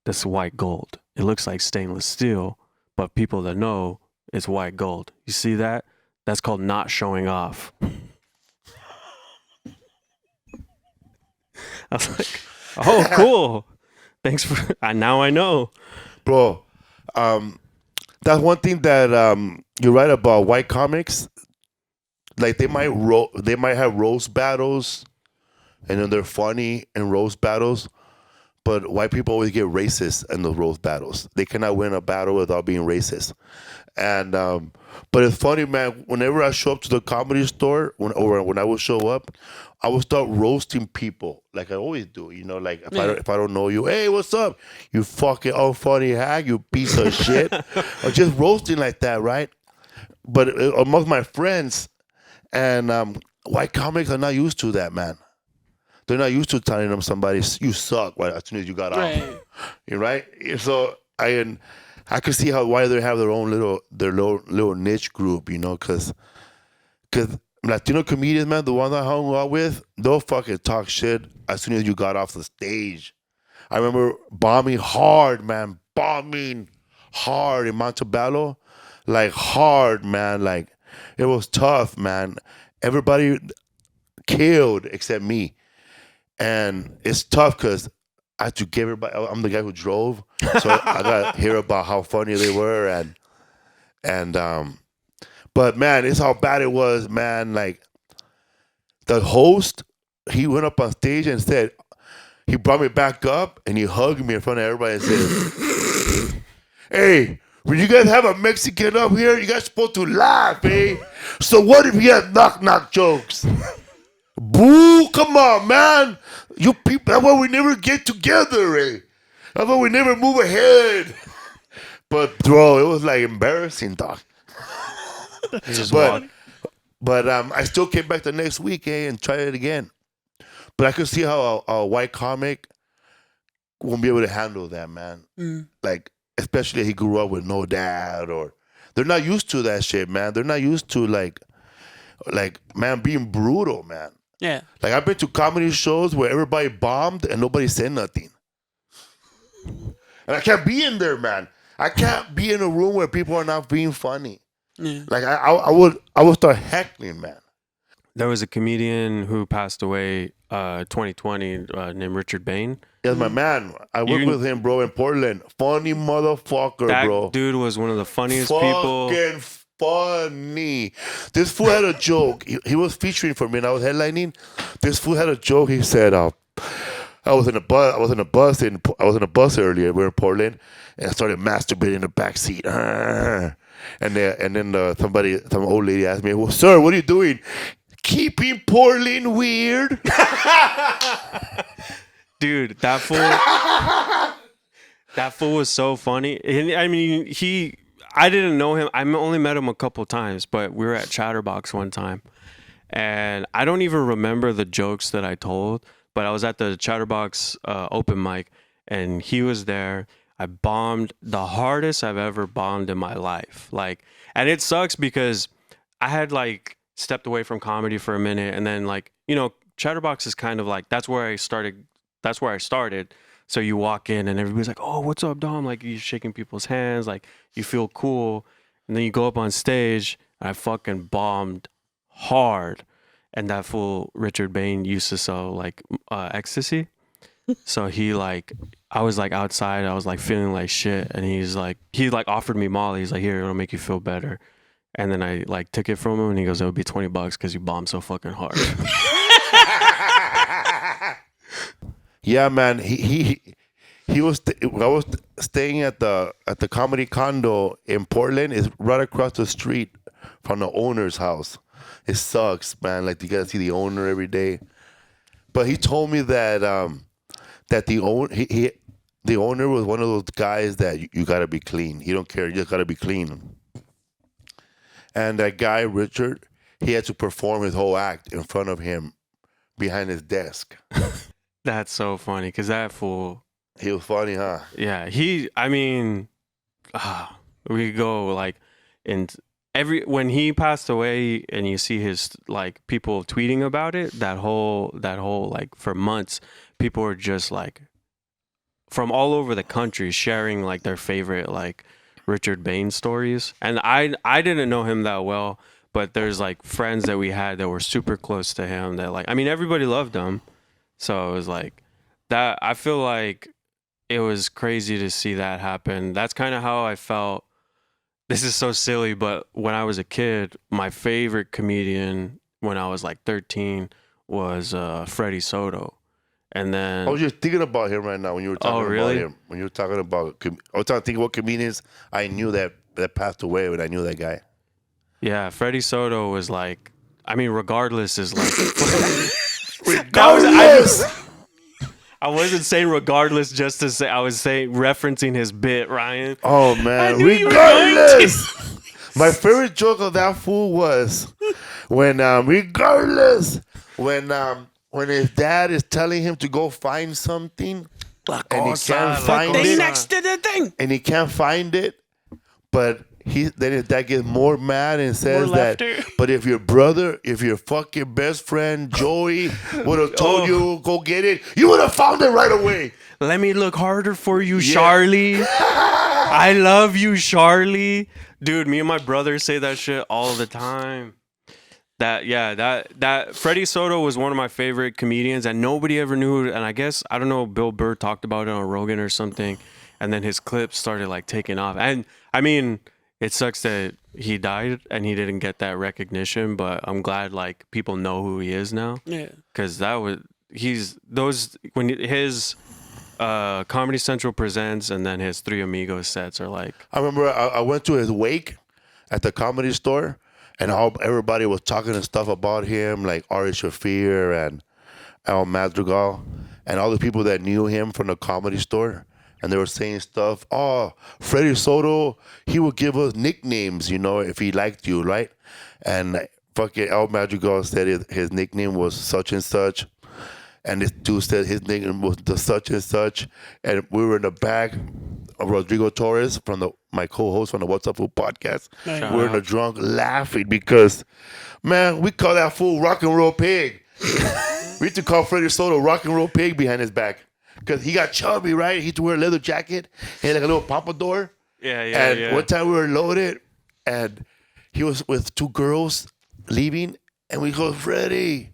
That's white gold. It looks like stainless steel, but people that know it's white gold. You see that? That's called not showing off." I was like, "Oh, cool. Thanks for, now I know." Bro, that's one thing that you're right about white comics. Like, they might have roast battles, and then they're funny in roast battles. But white people always get racist in the roast battles. They cannot win a battle without being racist. And but it's funny, man. Whenever I show up to the comedy store, when I would show up, I would start roasting people like I always do. You know, like if I don't know you, "Hey, what's up? You fucking unfunny hack, you piece of shit," or just roasting like that, right? But amongst my friends, and white comics are not used to that, man. They're not used to telling them somebody, "You suck," right, as soon as you got off. You're right. So I can see why they have their own little niche group, you know, because Latino comedians, man, the ones I hung out with, they'll fucking talk shit as soon as you got off the stage. I remember bombing hard in Montebello, like hard, man. Like, it was tough, man. Everybody killed except me. And it's tough because I had to give everybody, I'm the guy who drove, so I got to hear about how funny they were. But man, it's how bad it was, man. Like, the host, he went up on stage and said, he brought me back up and he hugged me in front of everybody and said, "Hey, when you guys have a Mexican up here, you guys supposed to laugh, eh? So what if he has knock-knock jokes?" Boo, come on, man. You people, that's why we never get together, eh? That's why we never move ahead. But, bro, it was like embarrassing, dog. But I still came back the next week, and tried it again. But I could see how a white comic won't be able to handle that, man. Like, especially if he grew up with no dad, or they're not used to that shit, man. They're not used to like man, being brutal, man. Yeah. Like, I've been to comedy shows where everybody bombed and nobody said nothing. And I can't be in there, man. I can't be in a room where people are not being funny. Yeah. Like, I would start heckling, man. There was a comedian who passed away 2020 named Richard Bain. That's my man. I worked with him, bro, in Portland. Funny motherfucker, bro. That dude was one of the funniest people. Fucking funny. This fool had a joke. He was featuring for me, and I was headlining. This fool had a joke. He said, I was in a bus earlier. We were in Portland, and I started masturbating in the backseat. And then some old lady asked me, "Well, sir, what are you doing?" "Keeping Portland weird." Dude, that fool was so funny. And, I mean, I didn't know him. I only met him a couple times, but we were at Chatterbox one time. And I don't even remember the jokes that I told, but I was at the Chatterbox open mic, and he was there. I bombed the hardest I've ever bombed in my life. Like, and it sucks because I had like stepped away from comedy for a minute, and then like, you know, Chatterbox is kind of like that's where I started. So you walk in and everybody's like, "Oh, what's up, Dom?" Like you're shaking people's hands, like you feel cool, and then you go up on stage, and I fucking bombed hard. And that fool Richard Bain used to sell like ecstasy. So he like, I was like outside, I was like feeling like shit, and he offered me Molly. He's like, "Here, it'll make you feel better." And then I like took it from him, and he goes, "It'll be $20 because you bombed so fucking hard." Yeah, man. I was staying at the comedy condo in Portland. It's right across the street from the owner's house. It sucks, man. Like you gotta see the owner every day. But he told me that that the owner was one of those guys that you gotta be clean. He don't care. You just gotta be clean. And that guy Richard, he had to perform his whole act in front of him behind his desk. That's so funny because that fool. He was funny, huh? Yeah, I mean, we go like in when he passed away, and you see his like people tweeting about it. That whole like for months, people were just like from all over the country sharing like their favorite like Richard Bain stories. And I didn't know him that well, but there's like friends that we had that were super close to him. That like, I mean, everybody loved him. So it was like that. I feel like it was crazy to see that happen. That's kind of how I felt. This is so silly, but when I was a kid, my favorite comedian when I was like 13 was Freddy Soto. And then I was just thinking about him right now when you were talking about him. When you were talking about, I was thinking about comedians I knew that passed away, but I knew that guy. Yeah, Freddy Soto was like, I mean, regardless is like. Regardless. I wasn't saying regardless just to say. I was saying referencing his bit, Ryan. Oh man, regardless. My favorite joke of that fool was when regardless when his dad is telling him to go find something and he can't find it. Next to the thing. And he can't find it, but then his dad gets more mad and says that, but if your fucking best friend Joey would have told you go get it, you would have found it right away. Let me look harder for you, Charlie. I love you, Charlie. Dude, me and my brother say that shit all the time. That Freddy Soto was one of my favorite comedians, and nobody ever knew. And I guess, I don't know, Bill Burr talked about it on Rogan or something, and then his clips started like taking off. And I mean, it sucks that he died and he didn't get that recognition, but I'm glad like people know who he is now. Yeah, because when his Comedy Central Presents and then his Three Amigos sets are like. I remember I went to his wake at the Comedy Store. And everybody was talking and stuff about him, like Ari Shaffir and Al Madrigal, and all the people that knew him from the Comedy Store. And they were saying stuff. Oh, Freddy Soto, he would give us nicknames, if he liked you, right? And fucking Al Madrigal said his nickname was such and such. And this dude said his nickname was the such and such. And we were in the back. Rodrigo Torres my co-host from the What's Up Fool podcast. We're in the drunk laughing because, man, we call that fool rock and roll pig. We used to call Freddy Soto rock and roll pig behind his back because he got chubby, right? He used to wear a leather jacket. He had like a little pompadour. And one time we were loaded and he was with two girls leaving and we go, Freddy.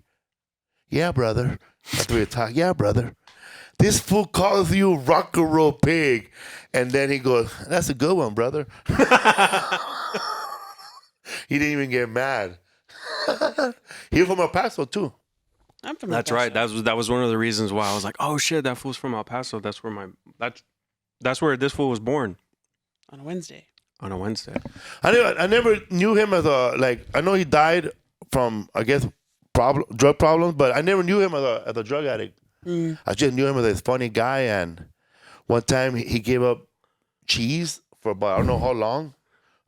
Yeah, brother. That's what we talk. Yeah, brother. This fool calls you rock and roll pig. And then he goes, that's a good one, brother. He didn't even get mad. He was from El Paso, too. I'm from That's El Paso. right. That was one of the reasons why I was like, oh, shit, that fool's from El Paso. That's where this fool was born. On a Wednesday. on a Wednesday. I never knew him as I know he died from, I guess, drug problems, but I never knew him as a drug addict. I just knew him as a funny guy, and one time he gave up cheese for about I don't know how long.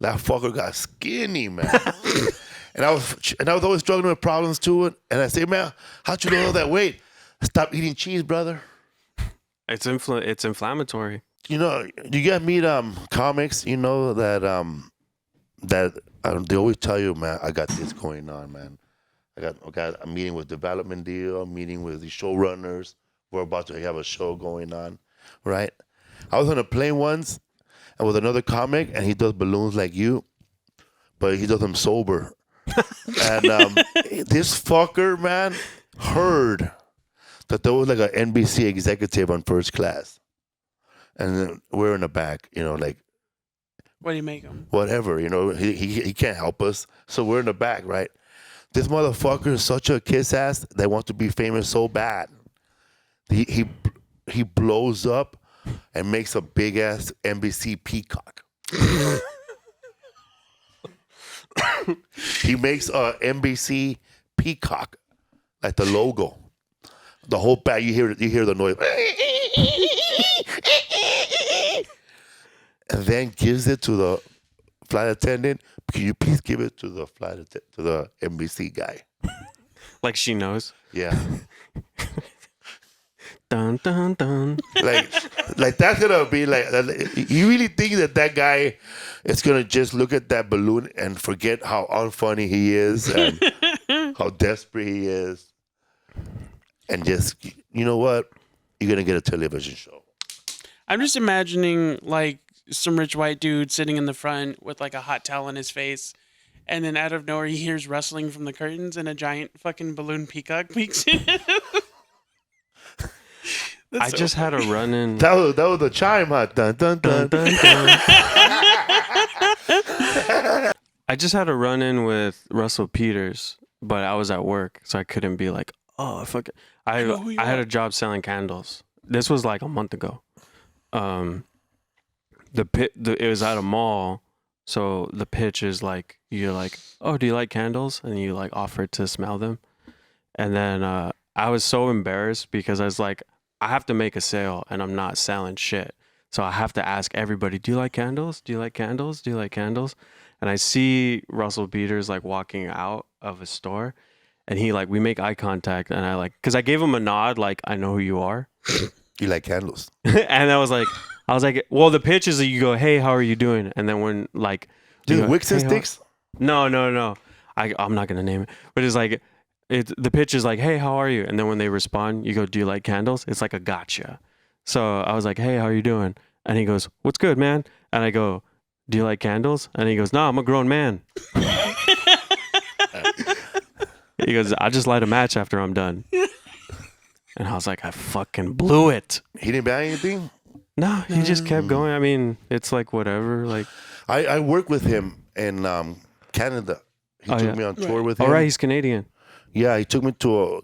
That fucker got skinny, man. and I was always struggling with problems too. And I say, man, how'd you lose all that weight? Stop eating cheese, brother. It's inflammatory. You know, you gotta meet comics. You know that they always tell you, man, I got this going on, man. I got a meeting with development deal, a meeting with the showrunners. We're about to have a show going on, right? I was on a plane once and with another comic, and he does balloons like you, but he does them sober. And this fucker, man, heard that there was like an NBC executive on first class. And then we're in the back, you know, like, What do you make him? whatever, you know, he can't help us. So we're in the back, right? This motherfucker is such a kiss ass that wants to be famous so bad. He blows up and makes a big ass NBC peacock. He makes a NBC peacock, like the logo. The whole back, you hear the noise. And then gives it to the flight attendant. Can you please give it to the to the NBC guy? Like she knows. Yeah. Dun dun dun. like that's gonna be like. You really think that guy is gonna just look at that balloon and forget how unfunny he is and how desperate he is, and just, you know what? You're gonna get a television show. I'm just imagining like some rich white dude sitting in the front with like a hot towel on his face, and then out of nowhere he hears rustling from the curtains and a giant fucking balloon peacock peeks in. I just had a run in. That was the chime, huh? Dun dun dun. Dun, dun, dun. I just had a run in with Russell Peters, but I was at work, so I couldn't be like, oh, fuck it. I had a job selling candles. This was like a month ago. It was at a mall, so the pitch is like, you're like, oh, do you like candles? And you like offer to smell them. And then I was so embarrassed because I was like, I have to make a sale and I'm not selling shit. So I have to ask everybody, do you like candles? Do you like candles? Do you like candles? And I see Russell Peters like walking out of a store, and he like, we make eye contact, and I like, cause I gave him a nod, like, I know who you are. You like candles? And I was like, well, the pitch is that you go, hey, how are you doing? And then when like, Dude, wicks and sticks? No. I'm not gonna name it, but it's like, the pitch is like, hey, how are you? And then when they respond, you go, do you like candles? It's like a gotcha. So I was like, hey, how are you doing? And he goes, what's good, man? And I go, do you like candles? And he goes, no, I'm a grown man. He goes, I just light a match after I'm done. And I was like, I fucking blew it. He didn't buy anything? No, he just kept going. I mean, it's like whatever. Like, I worked with him in Canada. He took me on tour with him. All right, he's Canadian. Yeah, he took me to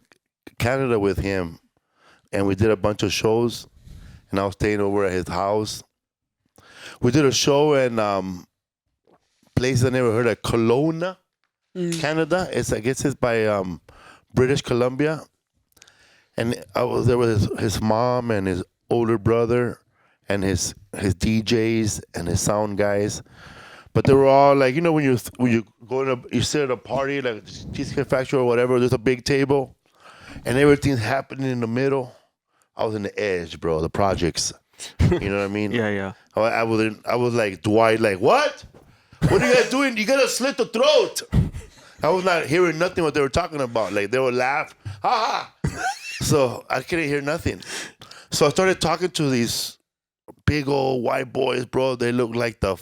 Canada with him, and we did a bunch of shows, and I was staying over at his house. We did a show in place I never heard of, Kelowna, Canada. I guess it's by British Columbia. And I was there with his mom and his older brother and his DJs and his sound guys. But they were all like, you know, when you go to you sit at a party like Cheesecake Factory or whatever, there's a big table and everything's happening in the middle. I was in the edge, bro, the projects. You know what I mean? Yeah. I was like Dwight, like, what? What are you guys doing? You gotta slit the throat. I was not hearing nothing what they were talking about. Like they would laugh, ha ha. So I couldn't hear nothing. So I started talking to these big old white boys, bro. They look like the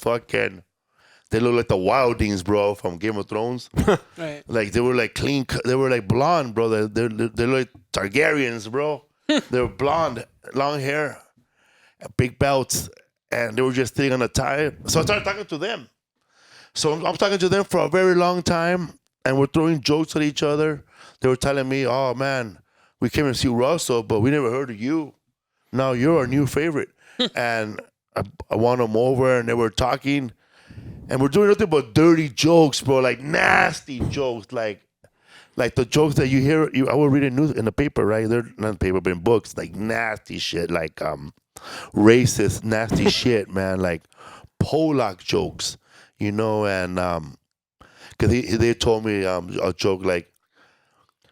wildings, bro, from Game of Thrones. Right. Like they were like clean, they were like blonde, bro. They look like Targaryens, bro. They were blonde, long hair, big belts, and they were just sitting on a tie. So I started talking to them. So I'm talking to them for a very long time, and we're throwing jokes at each other. They were telling me, oh man, we came to see Russell, but we never heard of you. Now you're our new favorite. And I won them over, and they were talking. And we're doing nothing but dirty jokes, bro. Like nasty jokes, like the jokes that you hear. I will read in the paper, right? They're not in the paper, but in books, like nasty shit, like racist, nasty shit, man. Like Polak jokes, you know, and because they told me a joke like,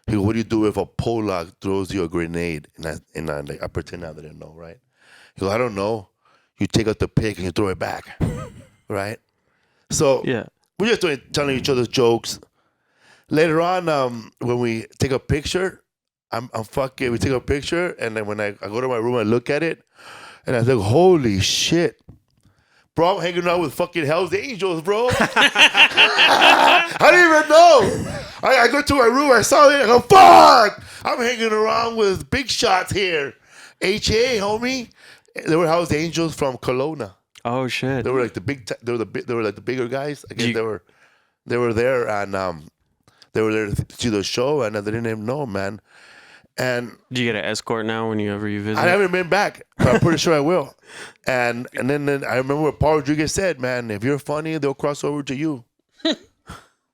hey, what do you do if a Polak throws you a grenade? And I pretend I didn't know, right? He goes, I don't know. You take out the pig and you throw it back, right? So Yeah. we're just telling each other jokes. Later on, when we take a picture, I'm fucking. We take a picture, and then when I go to my room, I look at it, and I think, holy shit. Bro, I'm hanging out with fucking Hell's Angels, bro. I didn't even know. I go to my room, I saw it, I go, fuck! I'm hanging around with big shots here. HA, homie. They were Hell's Angels from Kelowna. Oh shit. They were like the they were like the bigger guys. I guess they were there, and they were there to see the show, and I didn't even know, man. And do you get an escort now whenever you visit? I haven't been back, but I'm pretty sure I will. And then I remember what Paul Rodriguez said, man, if you're funny, they'll cross over to you.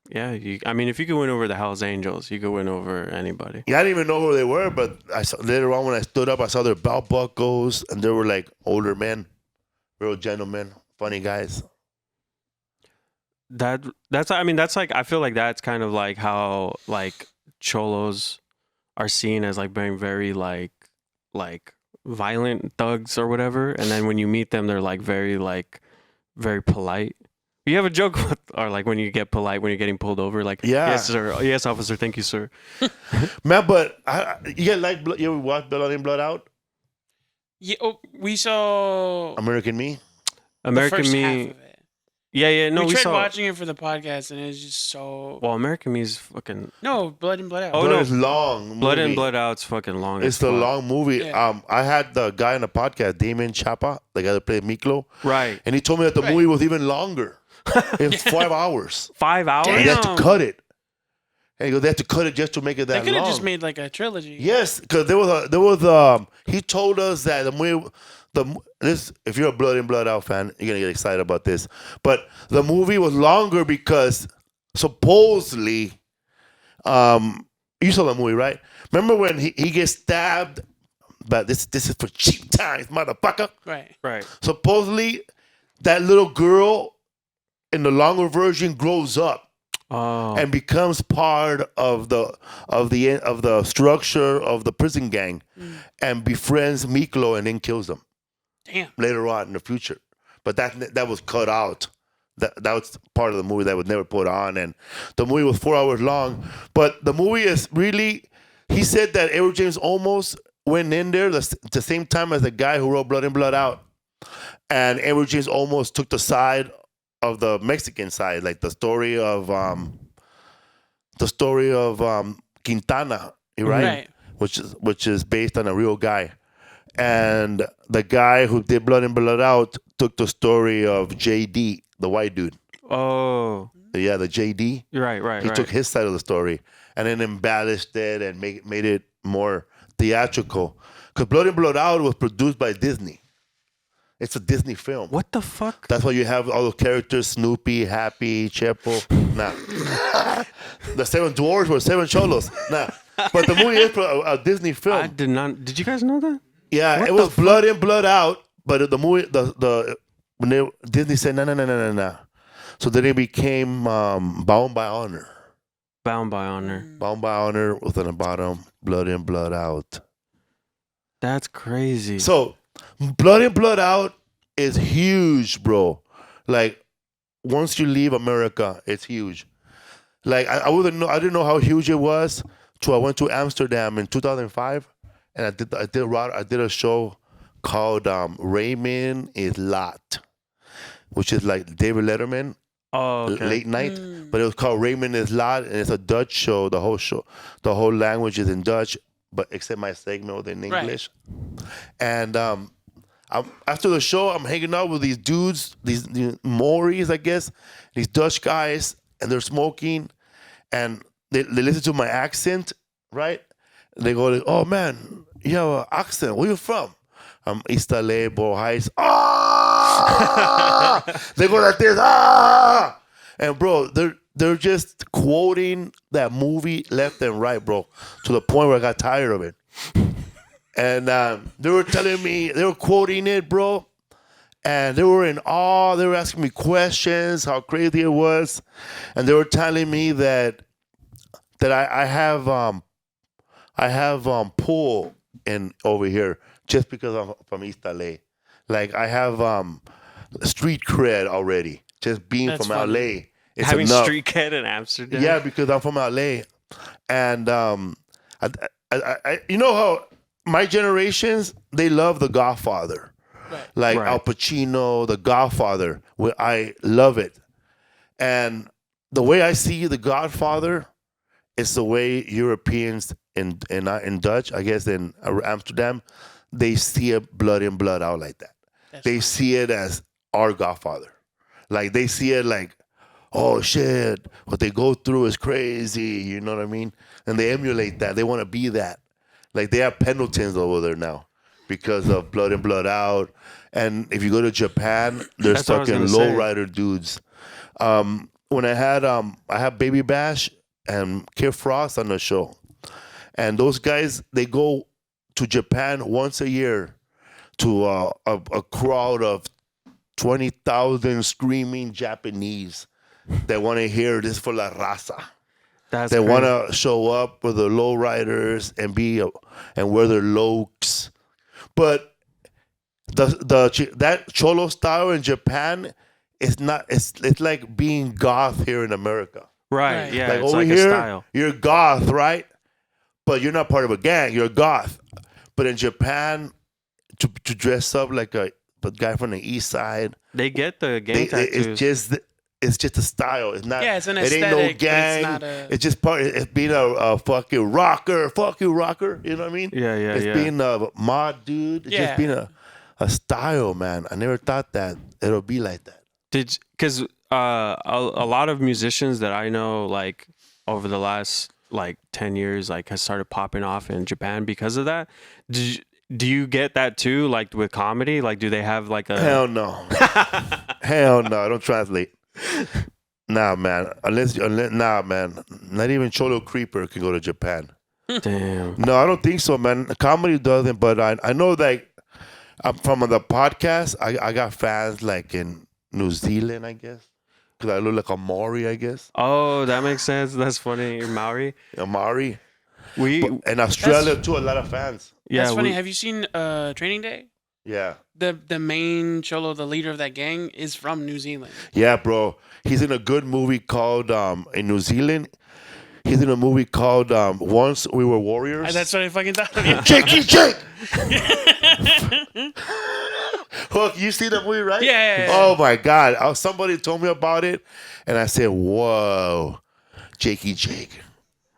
Yeah, I mean, if you could win over the Hells Angels, you could win over anybody. Yeah, I didn't even know who they were, but later on when I stood up, I saw their belt buckles, and they were like older men, real gentlemen, funny guys. That's like, I feel like that's kind of like how like cholos are seen as like being very like violent thugs or whatever, and then when you meet them, they're like very polite. You have a joke with, or like when you get polite when you're getting pulled over, like, Yeah. yes sir, yes officer, thank you sir. Man, but you ever watch Blood In, Blood Out? Yeah, we saw American Me? the American first half Me, of it. yeah, no, we we tried saw. watching it for the podcast, and it's just so. Well, American Me is fucking. No, Blood In, Blood Out. Oh, Blood no. is long. Blood movie. In, Blood Out's fucking long. It's as the fuck. long movie. Yeah. I had the guy on the podcast, Damon Chapa, the guy that played Miklo, Right. and he told me that the Right. movie was even longer. It's 5 hours. 5 hours. And they had to Damn. cut it. And he goes, they had to cut it just to make it They that could long. have just made like a trilogy. Yes, because he told us that the movie, if you're a Blood In, Blood Out fan, you're gonna get excited about this. But the movie was longer because supposedly, you saw the movie, right? Remember when he gets stabbed? But this is for cheap times, motherfucker. Right. Supposedly, that little girl in the longer version grows up. Oh. And becomes part of the structure of the prison gang, and befriends Miklo and then kills them Damn. later on in the future. But that was cut out. That was part of the movie that was never put on, and the movie was 4 hours long. But the movie is really. He said that Edward James Olmos went in there the same time as the guy who wrote Blood In, Blood Out, and Edward James Olmos took the side of the Mexican side, like the story of Quintana, right? Which is based on a real guy, and the guy who did Blood In, Blood Out took the story of JD, the white dude. Oh. Yeah, the JD. Right. He took his side of the story and then embellished it and made it more theatrical. Because Blood In, Blood Out was produced by Disney. It's a Disney film. What the fuck? That's why you have all those characters: Snoopy, Happy, Chepo. Nah, the 7 dwarves were 7 cholos. Nah, but the movie is a Disney film. I did not. Did you guys know that? Yeah, What it the was Blood In, Blood Out. But the movie, when Disney said no. So then it became Bound by Honor. Bound by Honor. Bound by Honor with on the bottom, Blood In, Blood Out. That's crazy. So, Blood In, Blood Out is huge, bro. Like, once you leave America, it's huge. Like, I didn't know how huge it was till I went to Amsterdam in 2005, and I did a show called Raymond is Lot, which is like David Letterman. Oh, okay. Late night, but it was called Raymond is Lot, and it's a Dutch show. The whole language is in Dutch, but except my segment was in English. And after the show, I'm hanging out with these dudes, these Maoris, I guess, these Dutch guys, and they're smoking, and they listen to my accent, right? They go, "Oh man, you have an accent. Where you from?" I'm East LA, Borough Heights. Oh! They go like this, ah. And bro, they're just quoting that movie left and right, bro, to the point where I got tired of it. And they were telling me, they were quoting it, bro. And they were in awe. They were asking me questions, how crazy it was. And they were telling me that I have pull in over here just because I'm from East LA. Like I have street cred already, just being That's from funny. LA. It's Having enough. street cred in Amsterdam. Yeah, because I'm from LA, and I you know how my generations, they love The Godfather, Right. like Right. Al Pacino, The Godfather. I love it, and the way I see The Godfather is the way Europeans in Dutch, I guess in Amsterdam, they see it blood in blood out like that. That's They funny. see it as our Godfather, like they see it like, oh shit, what they go through is crazy. You know what I mean? And they emulate that. They want to be that. Like they have Pendletons over there now because of Blood in, Blood Out. And if you go to Japan, there's That's what I was fucking gonna say. lowrider dudes. When I had Baby Bash and Kid Frost on the show, and those guys, they go to Japan once a year to a crowd of 20,000 screaming Japanese that want to hear this for la raza. That's They crazy. want to show up with the lowriders and wear their lokes. But that cholo style in Japan is not. It's like being goth here in America. Right. Right. Yeah. Like it's over like a here, style. you're goth, right? But you're not part of a gang. You're goth. But in Japan, to dress up like a guy from the East Side, They get the gang tattoos. it's just a style. It's not. Yeah, it's an It ain't no aesthetic, but gang. it's not a- It's just part. It's being a fucking rocker. Fuck you, rocker. You know what I mean? Yeah, yeah, It's yeah. being a mod dude. It's Yeah. just being a style, man. I never thought that it'll be like that. Because a lot of musicians that I know, like over the last like 10 years, like has started popping off in Japan because of that. Do you get that too? Like with comedy, like do they have like a Hell no. Hell no. I don't translate. Nah, man. Nah, man. Not even Cholo Creeper can go to Japan. damn? No, I don't think so, man. Comedy doesn't, but I know like from the podcast, I got fans like in New Zealand, I guess. Because I look like a Maori, I guess. Oh, that makes sense. That's funny. You're Maori. A Maori. We And Australia, too, a lot of fans. yeah. That's funny. we- Have you seen Training Day? Yeah. The main cholo, the leader of that gang, is from New Zealand. Yeah, bro. He's in a good movie called, in New Zealand, he's in a movie called Once We Were Warriors. That's what I fucking thought of. Yeah. Jakey Jake! Hook, you see the movie, right? Yeah. Oh, my God. Somebody told me about it, and I said, whoa, Jakey Jake.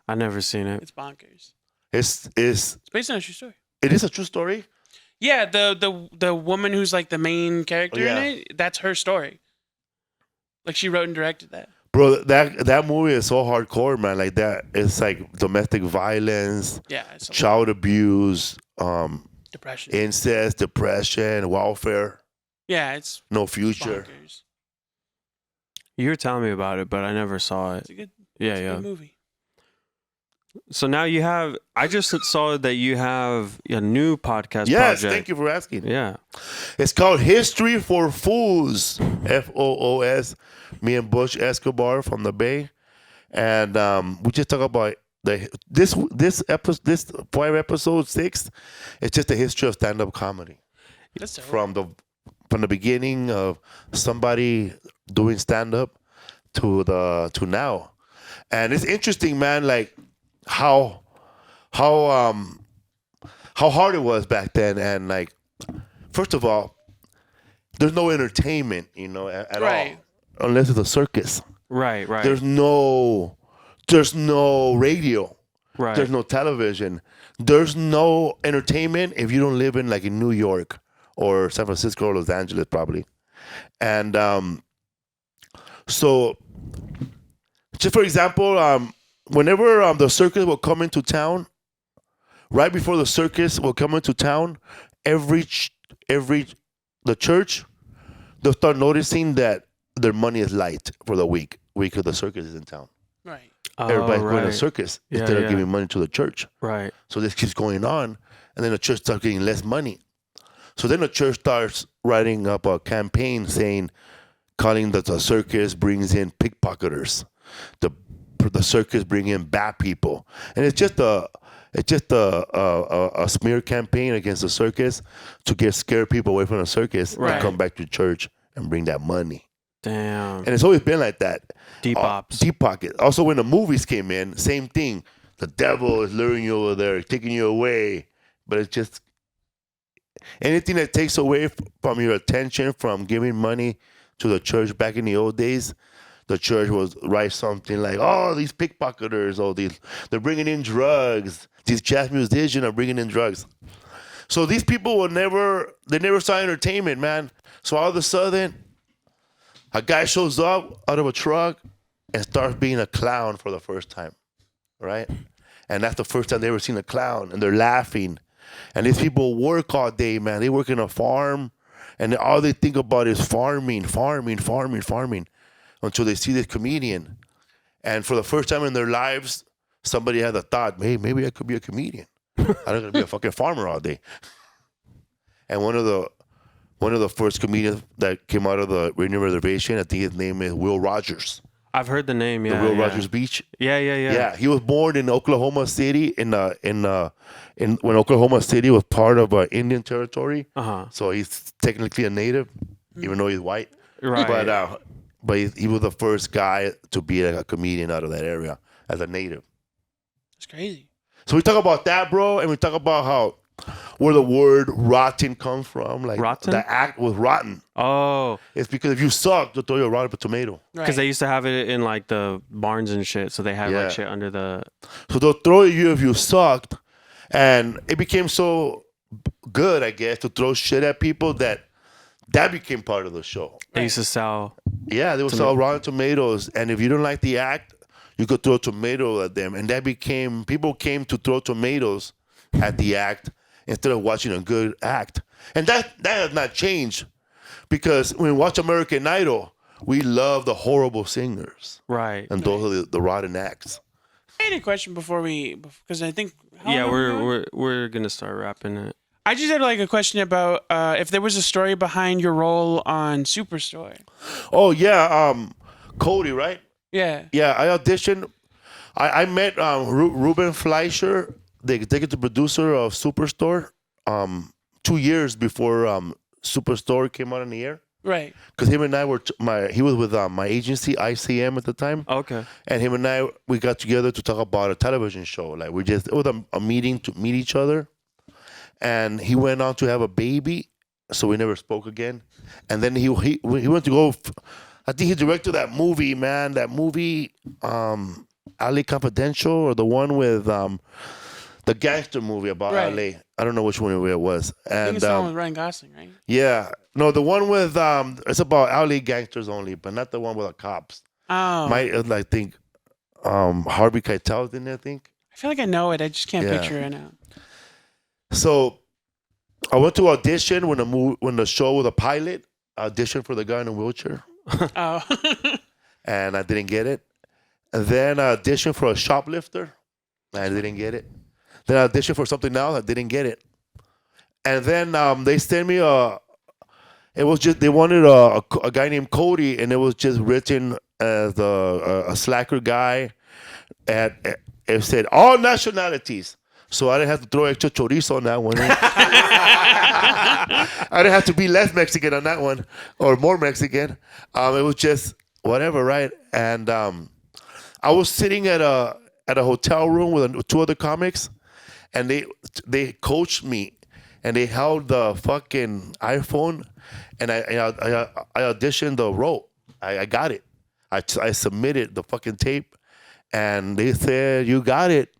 I never seen it. It's bonkers. It's It's based on a true story. it is a true story. Yeah, the woman who's like the main character Yeah. in it, that's her story. Like she wrote and directed that. Bro, that movie is so hardcore, man. Like that, it's like domestic violence, Yeah, it's a child abuse, depression. incest, depression, welfare, Yeah, it's no future. bonkers. You were telling me about it, but I never saw it. It's a good, Yeah, it's a yeah. good movie. So now you have. I just saw that you have a new podcast Yes, project. thank you for asking. Yeah. It's called History for Foos, Foos. Me and Bush Escobar from the Bay, and we just talk about this episode, this 5 episode 6. It's just the history of stand up comedy That's dope. from the beginning of somebody doing stand up to now, and it's interesting, man. Like how hard it was back then, and like first of all, there's no entertainment, at Right. all, unless it's a circus. Right. Right. There's no radio. right. There's no television. There's no entertainment if you don't live in New York or San Francisco or Los Angeles, probably. And so, just for example, whenever the circus will come into town, right before the circus will come into town, the church, they'll start noticing that their money is light for the week of the circus is in town. Right. Everybody's going to the circus instead of giving money to the church. Right. So this keeps going on, and then the church starts getting less money. So then the church starts writing up a campaign calling that the circus brings in pickpocketers. The circus bring in bad people, and it's just a smear campaign against the circus to scare people away from the circus and come back to church and bring that money. Damn. And it's always been like that. Deep ops. Deep pocket. Also, when the movies came in, same thing. The devil is luring you over there, taking you away. But it's just anything that takes away from your attention from giving money to the church back in the old days. The church will write something like, "Oh, these pickpocketers, they're bringing in drugs. These jazz musicians are bringing in drugs." So these people never saw entertainment, man. So all of a sudden, a guy shows up out of a truck and starts being a clown for the first time, right? And that's the first time they ever seen a clown, and they're laughing. And these people work all day, man. They work in a farm, and all they think about is farming, until they see this comedian. And for the first time in their lives, somebody had the thought, hey, maybe I could be a comedian. I'm not gonna be a fucking farmer all day. And one of the first comedians that came out of the Indian reservation, I think his name is Will Rogers. I've heard the name, yeah. The Will Rogers Beach. Yeah. Yeah, he was born in Oklahoma City when Oklahoma City was part of Indian territory. So he's technically a native, even though he's white. Right. But he was the first guy to be a comedian out of that area as a native. It's crazy. So we talk about that, bro, and we talk about where the word rotten comes from. Like rotten? The act was rotten. Oh. It's because if you suck, they'll throw you a rotten tomato. Because they used to have it in like the barns and shit. So they had like shit under the... So they'll throw you if you sucked. And it became so good, I guess, to throw shit at people that became part of the show. They used to sell... Yeah, they would sell rotten tomatoes. And if you don't like the act, you could throw a tomato at them. And people came to throw tomatoes at the act instead of watching a good act. And that has not changed, because when we watch American Idol, we love the horrible singers. Right. And those are the rotten acts. I had a question because I think... we're going to start wrapping it. I just had like a question about if there was a story behind your role on Superstore. Oh, yeah. Cody, right? Yeah. Yeah, I auditioned. I met Ruben Fleischer, the executive producer of Superstore, 2 years before Superstore came out in the air. Right. Because him and I he was with my agency, ICM, at the time. Okay. And him and I, we got together to talk about a television show. Like it was a meeting to meet each other. And he went on to have a baby, so we never spoke again. And then he went to go. I think he directed that movie, man. That movie, LA Confidential, or the one with the gangster movie about LA. I don't know which one it was. And I think it's the one with Ryan Gosling, right? Yeah, no, the one with it's about LA gangsters only, but not the one with the cops. Oh, I think Harvey Keitel's in there. I think. I feel like I know it. I just can't picture it now. So I went to audition when the show was a pilot. I auditioned for the guy in a wheelchair. Oh. And I didn't get it. And then I auditioned for a shoplifter. I didn't get it. Then I auditioned for something else. I didn't get it. And then they sent me they wanted a guy named Cody, and it was just written as a slacker guy. And it said all nationalities. So I didn't have to throw extra chorizo on that one. I didn't have to be less Mexican on that one or more Mexican. It was just whatever, right? And I was sitting at a hotel room with two other comics, and they coached me, and they held the fucking iPhone, and I auditioned the role. I got it. I submitted the fucking tape, and they said, "You got it."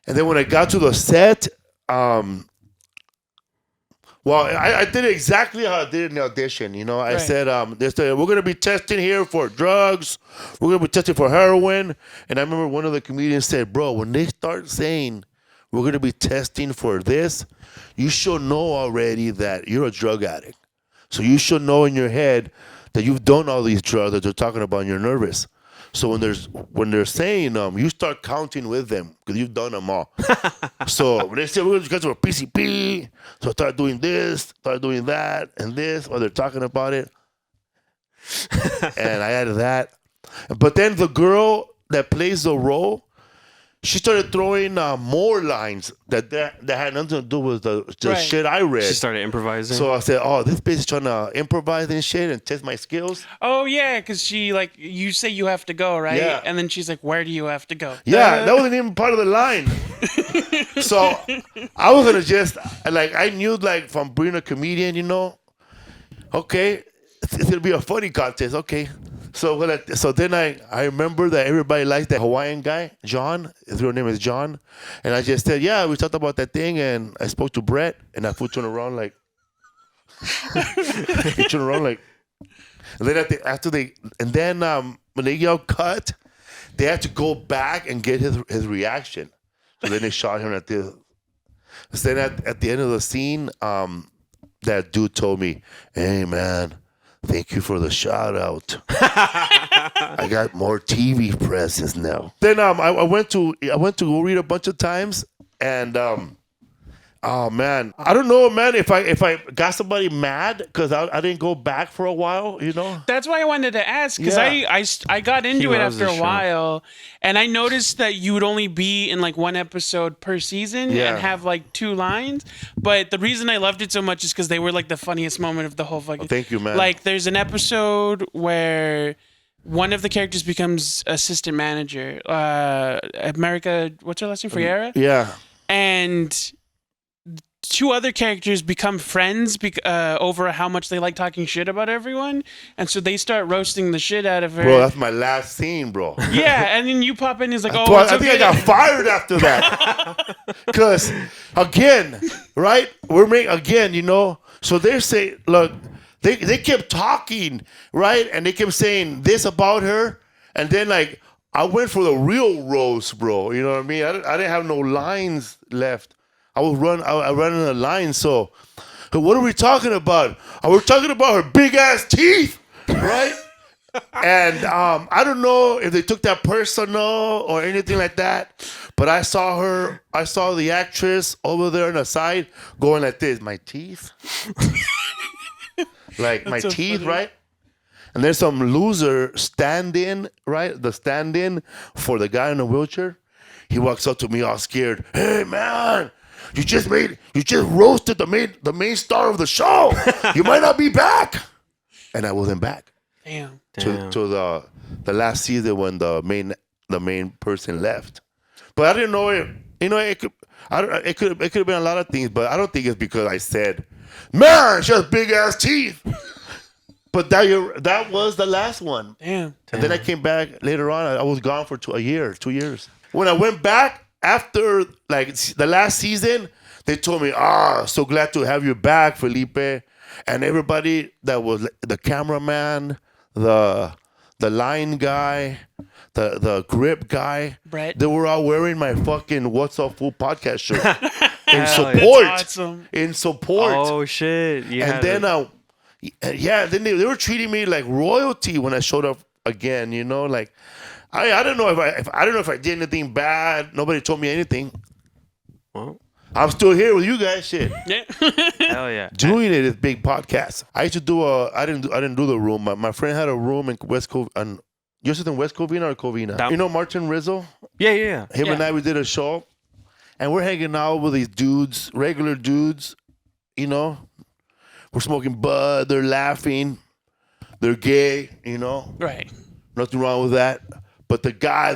And then when I got to the set, I did it exactly how I did in the audition. You know, I said, they said, we're going to be testing here for drugs. We're going to be testing for heroin. And I remember one of the comedians said, bro, when they start saying we're going to be testing for this, you should know already that you're a drug addict. So you should know in your head that you've done all these drugs that they're talking about and you're nervous. So when they're saying them, you start counting with them because you've done them all. So when they say we're going to a PCP, so start doing this, start doing that, and this while they're talking about it. And I added that. But then the girl that plays the role, she started throwing more lines that had nothing to do with the shit I read. She started improvising. So I said, "Oh, this bitch is trying to improvise and shit and test my skills." Oh yeah, because she like you say you have to go, right? Yeah. And then she's like, "Where do you have to go?" Yeah, that wasn't even part of the line. So I was gonna just like I knew like from being a comedian, you know. Okay, it's gonna be a funny contest. Okay. So then I remember that everybody liked that Hawaiian guy, John. His real name is John. And I just said, yeah, we talked about that thing. And I spoke to Brett. And that fool turned around like. He turned around like. And then when they yelled cut, they had to go back and get his reaction. So then they shot him at the. So then at the end of the scene, that dude told me, hey, man. Thank you for the shout out. I got more TV presence now. Then I went to go read a bunch of times, and oh man, I don't know, man. If I got somebody mad because I didn't go back for a while, you know. That's why I wanted to ask because Yeah. I got into it loves after the a show. while, and I noticed that you would only be in like one episode per season Yeah. and have like 2 lines. But the reason I loved it so much is because they were like the funniest moment of the whole fucking. Thank you, man. Like there's an episode where one of the characters becomes assistant manager. America, what's her last name? Ferreira. Yeah. And 2 other characters become friends over how much they like talking shit about everyone, and so they start roasting the shit out of her. Bro, that's my last scene, bro. Yeah, and then you pop in, he's like, "Oh, Well, it's I think I okay." got fired after that. Because, again, right? You know, so they say, look, they kept talking, right? And they kept saying this about her. And then, like, I went for the real roast, bro. You know what I mean? I didn't have no lines left. I ran in a line. So, what are we talking about? We're talking about her big ass teeth, right? And I don't know if they took that personal or anything like that, but I saw the actress over there on the side going like this, my teeth, like my so teeth, funny. right? And there's some loser stand-in, right? The stand-in for the guy in the wheelchair. He walks up to me all scared. Hey man, you just roasted the main star of the show. You might not be back. And I wasn't back. Damn. To the last season when the main person left. But I didn't know it. You know, it could have been a lot of things, but I don't think it's because I said, man, she has big ass teeth. But that was the last one. Damn. And then I came back later on. I was gone for 2 years. When I went back after like the last season, they told me, so glad to have you back, Felipe. And everybody that was the cameraman, the line guy, the grip guy, Brett. they were all wearing my fucking What's Up Fool podcast shirt in Hell yeah. support. That's awesome. In support. Oh shit! And then then they were treating me like royalty when I showed up again. You know, like I don't know if I did anything bad. Nobody told me anything. well, I'm still here with you guys. Shit. Yeah. hell yeah. Doing it is big podcast. I used to do I didn't do the room. My friend had a room in West Covina. You're in West Covina or Covina? You know Martin Rizzo? Yeah. Him and I, we did a show. And we're hanging out with these dudes, regular dudes, you know. We're smoking bud. They're laughing. They're gay, you know. Right. Nothing wrong with that. But the guy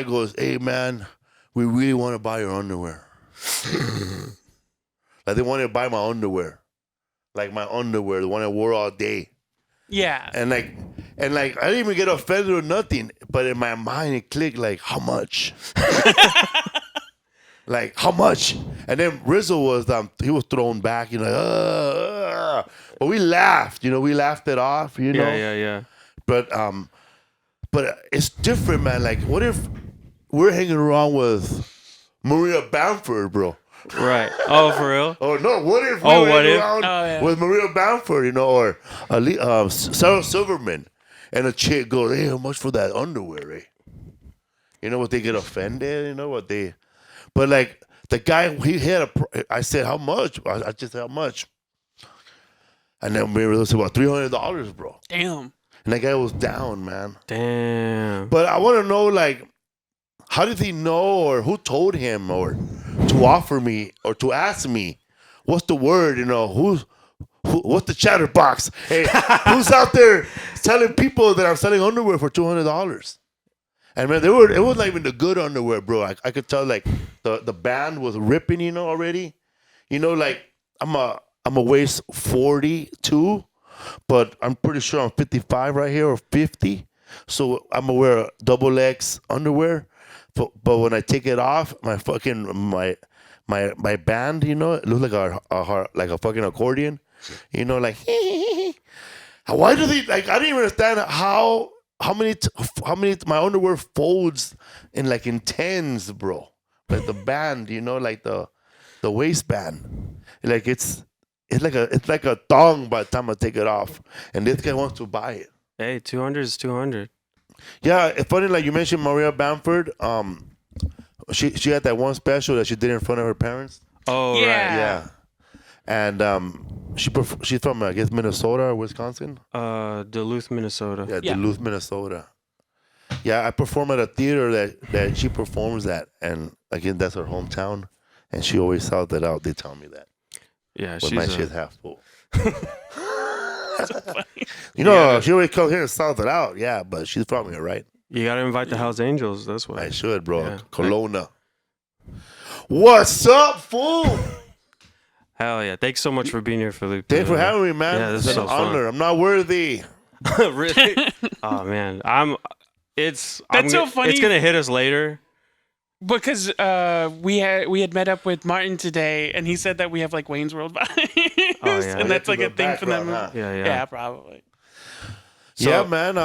goes, hey, man, we really want to buy your underwear. Like they wanted to buy my underwear. Like my underwear, the one I wore all day. Yeah. And like I didn't even get offended or nothing. But in my mind, it clicked like, how much? Like, how much? And then Rizzo was he was thrown back, you know, but we laughed, you know, we laughed it off, you know. Yeah. But it's different, man. Like, what if we're hanging around with Maria Bamford, bro? Right. Oh, for real? Or no, what if we Oh, were what if? around Oh, yeah. with Maria Bamford, you know, or Sarah Silverman, and a chick goes, "Hey, how much for that underwear, eh?" You know what, they get offended, you know what they, but like the guy, he had I said, how much? I just said, how much? And then we realized about $300, bro. Damn. And that guy was down, man. Damn. But I want to know, like, how did he know, or who told him, or to offer me, or to ask me, what's the word, you know, what's the chatterbox? Hey, who's out there telling people that I'm selling underwear for $200? And man, it was not even the good underwear, bro. I could tell, like, the band was ripping, you know, already. You know, like, I'm a waist 42, but I'm pretty sure I'm 55 right here, or 50. So I'm gonna wear double X underwear. But when I take it off, my fucking my band, you know, it looks like a fucking accordion. You know, like why do they, like, I didn't even understand how many my underwear folds in tens, bro. Like the band, you know, like the waistband. Like it's like a thong by the time I take it off. And this guy wants to buy it. Hey, 200 is 200. Yeah, it's funny, like you mentioned Maria Bamford. She had that one special that she did in front of her parents. Oh, Yeah. right. Yeah. And she's from, I guess, Minnesota or Wisconsin. Duluth, Minnesota. Yeah, Yeah. Duluth, Minnesota. Yeah, I perform at a theater that she performs at, and again, that's her hometown, and she always sold it out. They tell me that. Yeah, But she's my shit's half full. So funny. You know, Yeah. she always comes here and sells it out. Yeah, but she's from here, right? You got to invite the Hells Angels. That's why. I should, bro. Yeah. Kelowna. What's up, fool? Hell yeah. Thanks so much for being here, Felipe. Thanks for having me, man. Yeah, this It's is an so fun. honor. I'm not worthy. Really? Oh, man. That's so funny. It's going to hit us later. Because we had met up with Martin today, and he said that we have like Wayne's World vibes, Oh, yeah. and that's like a thing from that movie. Background, huh? Yeah. Yeah, probably. So- Yeah, man.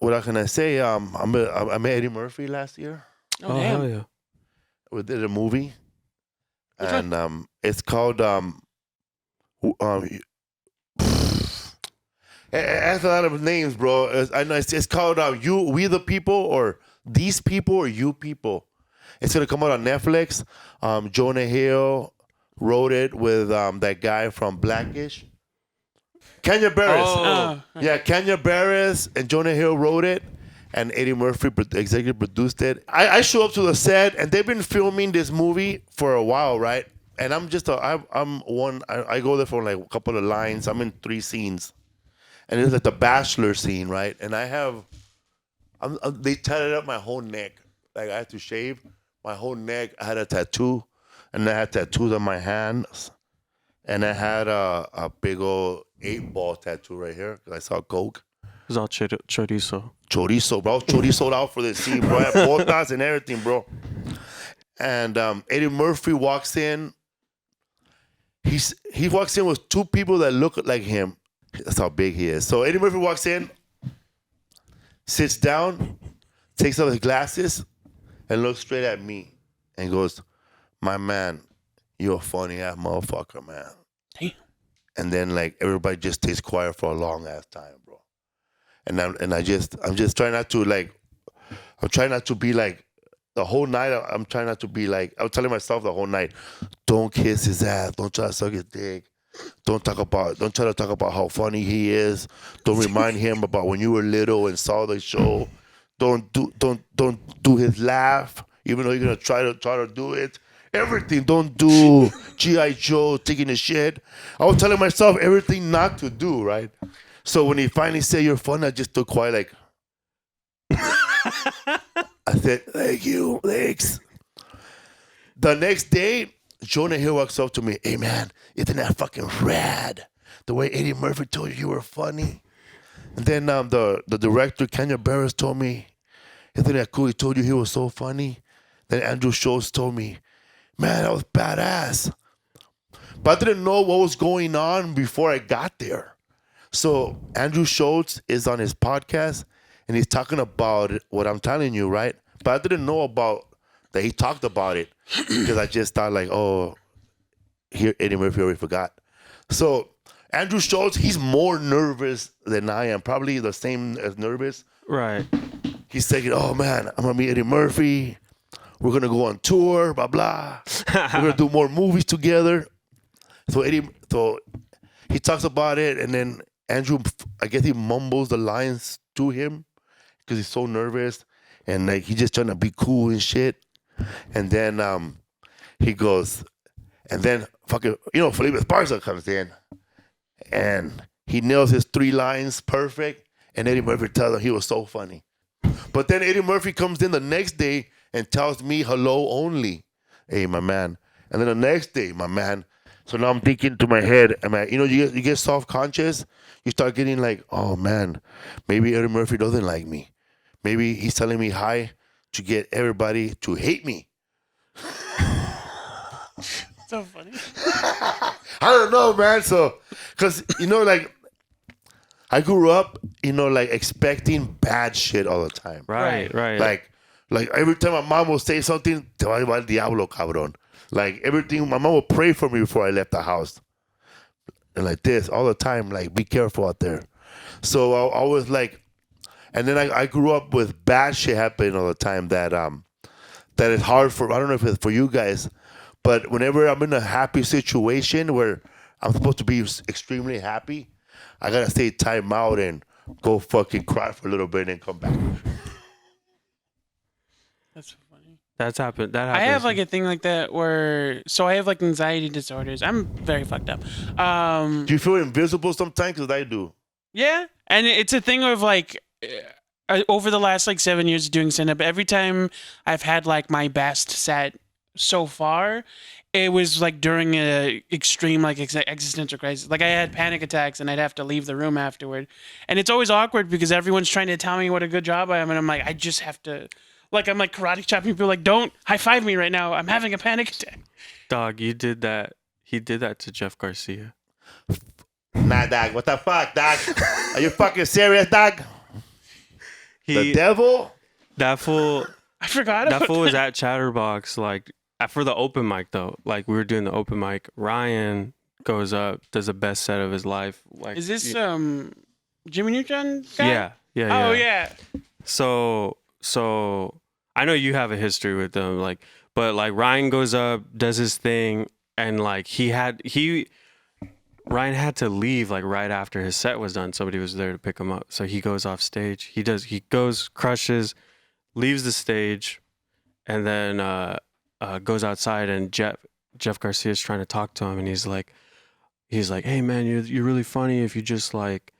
What can I say? I met Eddie Murphy last year. Oh, damn. hell yeah. We did a movie, Which and it's called it has a lot of names, bro. I know it's called We the People, or These People, or You People. It's gonna come out on Netflix. Jonah Hill wrote it with that guy from Blackish, Kenya Barris. Oh. Yeah, Kenya Barris and Jonah Hill wrote it, and Eddie Murphy executive produced it. I show up to the set, and they've been filming this movie for a while, right? And I'm just I go there for like a couple of lines. I'm in 3 scenes, and it's like the Bachelor scene, right? And they tatted up my whole neck. Like, I had to shave my whole neck. I had a tattoo, and I had tattoos on my hands, and I had a big old 8-ball tattoo right here because I saw coke. It's all chorizo. Chorizo, bro. Chorizo out for the scene, bro. I had botas and everything, bro. And Eddie Murphy walks in. He walks in with 2 people that look like him. That's how big he is. So Eddie Murphy walks in, sits down, takes off his glasses, and looks straight at me and goes, "My man, you're a funny ass motherfucker, man." Damn. And then, like, everybody just stays quiet for a long ass time, bro. And I'm just trying not to, like, I'm trying not to be like, the whole night, I'm trying not to be like, I was telling myself the whole night, don't kiss his ass, don't try to suck his dick, don't try to talk about how funny he is, don't remind him about when you were little and saw the show, don't do his laugh, even though you're gonna try to do it. Everything, don't do G.I. Joe taking a shit. I was telling myself everything not to do, right? So when he finally said you're funny, I just stood quiet, like, I said, "Thank you, thanks." The next day, Jonah Hill walks up to me. "Hey, man, isn't that fucking rad? The way Eddie Murphy told you were funny." And then the director, Kenya Barris, told me, "Isn't that cool? He told you he was so funny." Then Andrew Schultz told me, "Man, that was badass." But I didn't know what was going on before I got there. So Andrew Schultz is on his podcast, and he's talking about what I'm telling you, right? But I didn't know about that he talked about it because I just thought like, oh, here Eddie Murphy already forgot. So Andrew Schultz, he's more nervous than I am, probably the same as nervous. Right. He's thinking, oh man, I'm gonna meet Eddie Murphy. We're gonna go on tour, blah blah. We're gonna do more movies together. So he talks about it, and then Andrew, I guess he mumbles the lines to him because he's so nervous, and like he's just trying to be cool and shit. And then he goes, and then fucking, Felipe Esparza comes in, and he nails his 3 lines perfect, and Eddie Murphy tells him he was so funny. But then Eddie Murphy comes in the next day and tells me hello only. Hey, my man. And then the next day, my man. So now I'm thinking to my head, you get self-conscious. You start getting like, oh man, maybe Eddie Murphy doesn't like me. Maybe he's telling me hi to get everybody to hate me. So funny. I don't know, man. So, because, like, I grew up, like expecting bad shit all the time. Right. Like every time my mom will say something, te va a llevar el diablo, cabrón. Like everything, my mom would pray for me before I left the house. And like this, all the time, like, be careful out there. So I was like, and then I grew up with bad shit happening all the time that is hard for, I don't know if it's for you guys, but whenever I'm in a happy situation where I'm supposed to be extremely happy, I gotta stay time out and go fucking cry for a little bit and then come back. That's so funny. That's happened. That I happens. have like a thing like that where, so I have like anxiety disorders. I'm very fucked up. Do you feel invisible sometimes? Because I do. Yeah, and it's a thing of like, over the last like 7 years of doing stand-up, every time I've had like my best set so far, it was like during a extreme like existential crisis. Like I had panic attacks and I'd have to leave the room afterward. And it's always awkward because everyone's trying to tell me what a good job I am, and I'm like, I just have to, like, I'm like karate chopping people, like, don't high five me right now. I'm having a panic attack. Dog, you did that. He did that to Jeff Garcia. Nah, dog. What the fuck, dog? Are you fucking serious, dog? The devil? That fool. I forgot about That fool was at Chatterbox, like, for the open mic, though. Like, we were doing the open mic. Ryan goes up, does the best set of his life. Like, Is this Jimmy Neutron guy? Yeah. Oh yeah. So I know you have a history with them, like, but like Ryan goes up, does his thing, and like Ryan had to leave like right after his set was done. Somebody was there to pick him up, so he goes off stage. He goes, crushes, leaves the stage, and then goes outside, and Jeff Garcia's trying to talk to him, and he's like, hey man, you're really funny. If you just like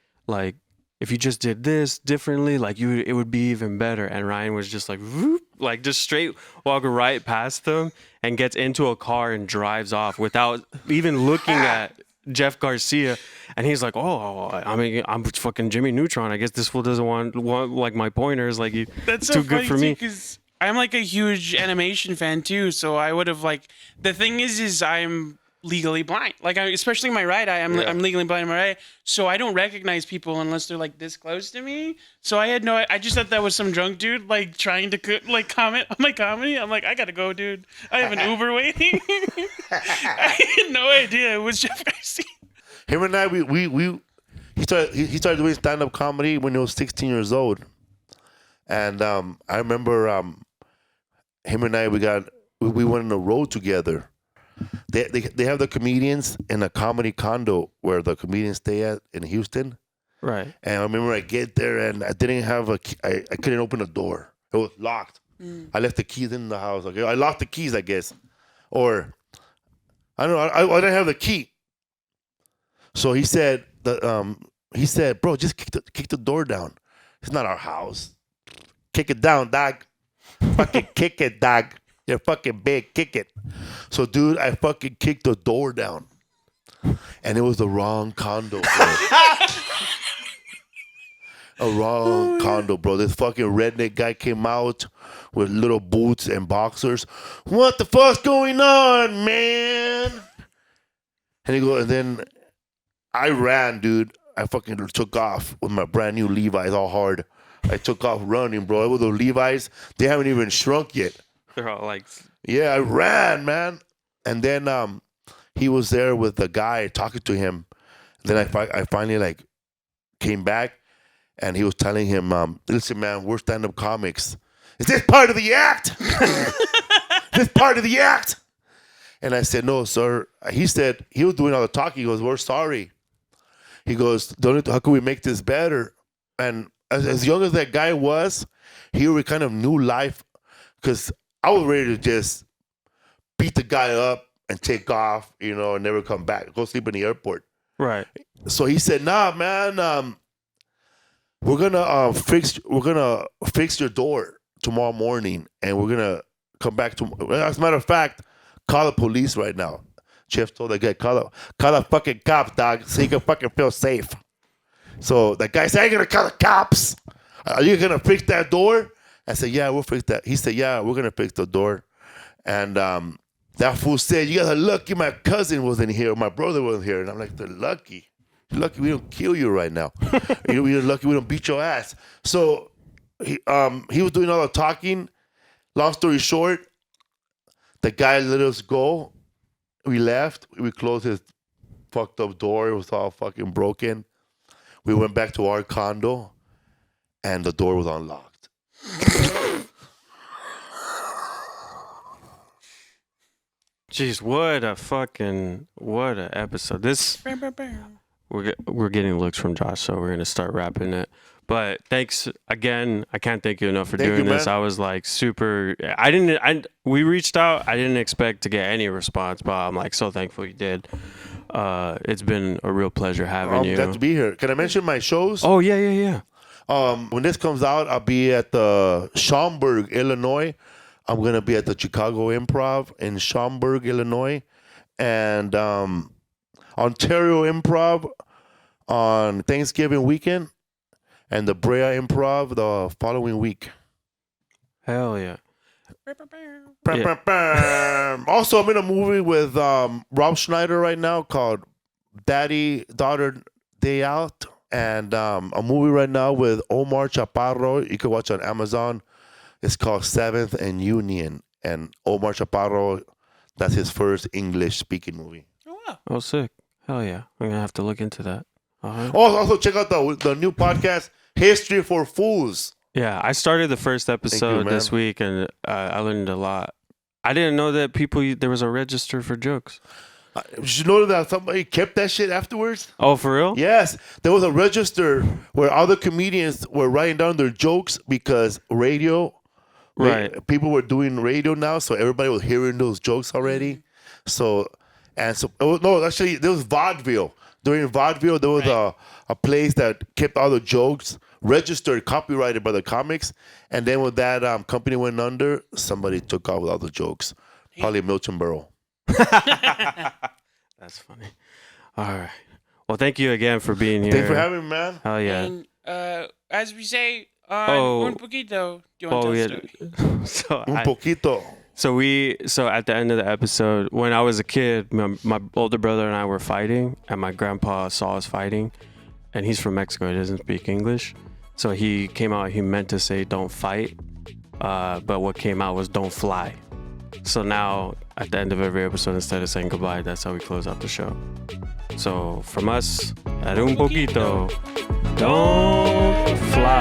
if you just did this differently, like it would be even better. And Ryan was just like, whoop, like just straight walk right past them and gets into a car and drives off without even looking at Jeff Garcia. And he's like, oh, I mean, I'm fucking Jimmy Neutron. I guess this fool doesn't want like my pointers. Like, That's so too good for me. Because I'm like a huge animation fan too. So I would have like, the thing is I'm legally blind. Like, especially my right eye, I'm legally blind in my right eye, so I don't recognize people unless they're like this close to me. So I just thought that was some drunk dude like trying to like comment on my comedy. I'm like, I gotta go, dude. I have an Uber waiting. I had no idea it was Jeff Garcia. Him and I, he started doing stand-up comedy when he was 16 years old, and I remember him and I we went on a road together. They have the comedians in a comedy condo where the comedians stay at in Houston. Right. And I remember I get there and I didn't have I couldn't open the door. It was locked. I left the keys in the house. Okay, I locked the keys, I guess, or I don't know. I didn't have the key. So he said bro, just kick the door down. It's not our house. Kick it down, dog. Fucking kick it, dog. You're fucking big. Kick it. So, dude, I fucking kicked the door down. And it was the wrong condo, bro. A wrong condo, bro. This fucking redneck guy came out with little boots and boxers. What the fuck's going on, man? And then I ran, dude. I fucking took off with my brand new Levi's all hard. I took off running, bro. It was the Levi's. They haven't even shrunk yet. They're all like, Yeah, I ran, man. And then he was there with the guy talking to him. Then I finally like came back, and he was telling him, listen, man, we're stand-up comics. Is this part of the act? This part of the act? And I said, no, sir. He said, he was doing all the talking. He goes, we're sorry. He goes, how can we make this better? And as young as that guy was, he already kind of knew life, because I was ready to just beat the guy up and take off, you know, and never come back, go sleep in the airport. right. So he said, nah, man, we're gonna fix your door tomorrow morning, and we're gonna come back to. As a matter of fact, call the police right now. Jeff told the guy, call the fucking cops, dog, so you can fucking feel safe. So the guy said, I ain't gonna call the cops. Are you gonna fix that door? I said, yeah, we'll fix that. He said, yeah, we're gonna fix the door. And that fool said, you guys are lucky my cousin wasn't here, my brother wasn't here. And I'm like, they're lucky. You're lucky we don't kill you right now. You're lucky we don't beat your ass. So he was doing all the talking. Long story short, the guy let us go. We left. We closed his fucked up door. It was all fucking broken. We went back to our condo, and the door was unlocked. Jeez, what a episode. This we're getting looks from Josh, so we're gonna start wrapping it. But thanks again. I can't thank you enough for doing this. Man. I was like super. We reached out. I didn't expect to get any response, but I'm like so thankful you did. It's been a real pleasure having you. I'm glad to be here. Can I mention my shows? Oh yeah. When this comes out, I'll be at the Schaumburg, Illinois. I'm gonna be at the Chicago Improv in Schaumburg, Illinois, and Ontario Improv on Thanksgiving weekend, and the Brea Improv the following week. Hell yeah. Also, I'm in a movie with Rob Schneider right now called Daddy Daughter Day Out, and a movie right now with Omar Chaparro. You can watch on Amazon. It's called 7th and Union, and Omar Chaparro, that's his first English-speaking movie. Oh, wow. Oh, sick. Hell yeah. I'm going to have to look into that. Uh-huh. Also, check out the new podcast, History for Foos. Yeah, I started the first episode this week, and I learned a lot. I didn't know that there was a register for jokes. Did you know that somebody kept that shit afterwards? Oh, for real? Yes. There was a register where other comedians were writing down their jokes because radio... Right. People were doing radio now, so everybody was hearing those jokes already. Actually, there was vaudeville. During vaudeville, there was a place that kept all the jokes, registered, copyrighted by the comics. And then when that company went under, somebody took off with all the jokes. Probably Milton Berle. That's funny. All right. Well, thank you again for being here. Thanks for having me, man. Hell yeah. And as we say, un poquito. Do you want to tell the story? Un poquito. So at the end of the episode, when I was a kid, my older brother and I were fighting, and my grandpa saw us fighting, and he's from Mexico. He doesn't speak English. So he came out, he meant to say don't fight, but what came out was don't fly. So now at the end of every episode, instead of saying goodbye, that's how we close out the show. So from us, at un poquito, don't fly.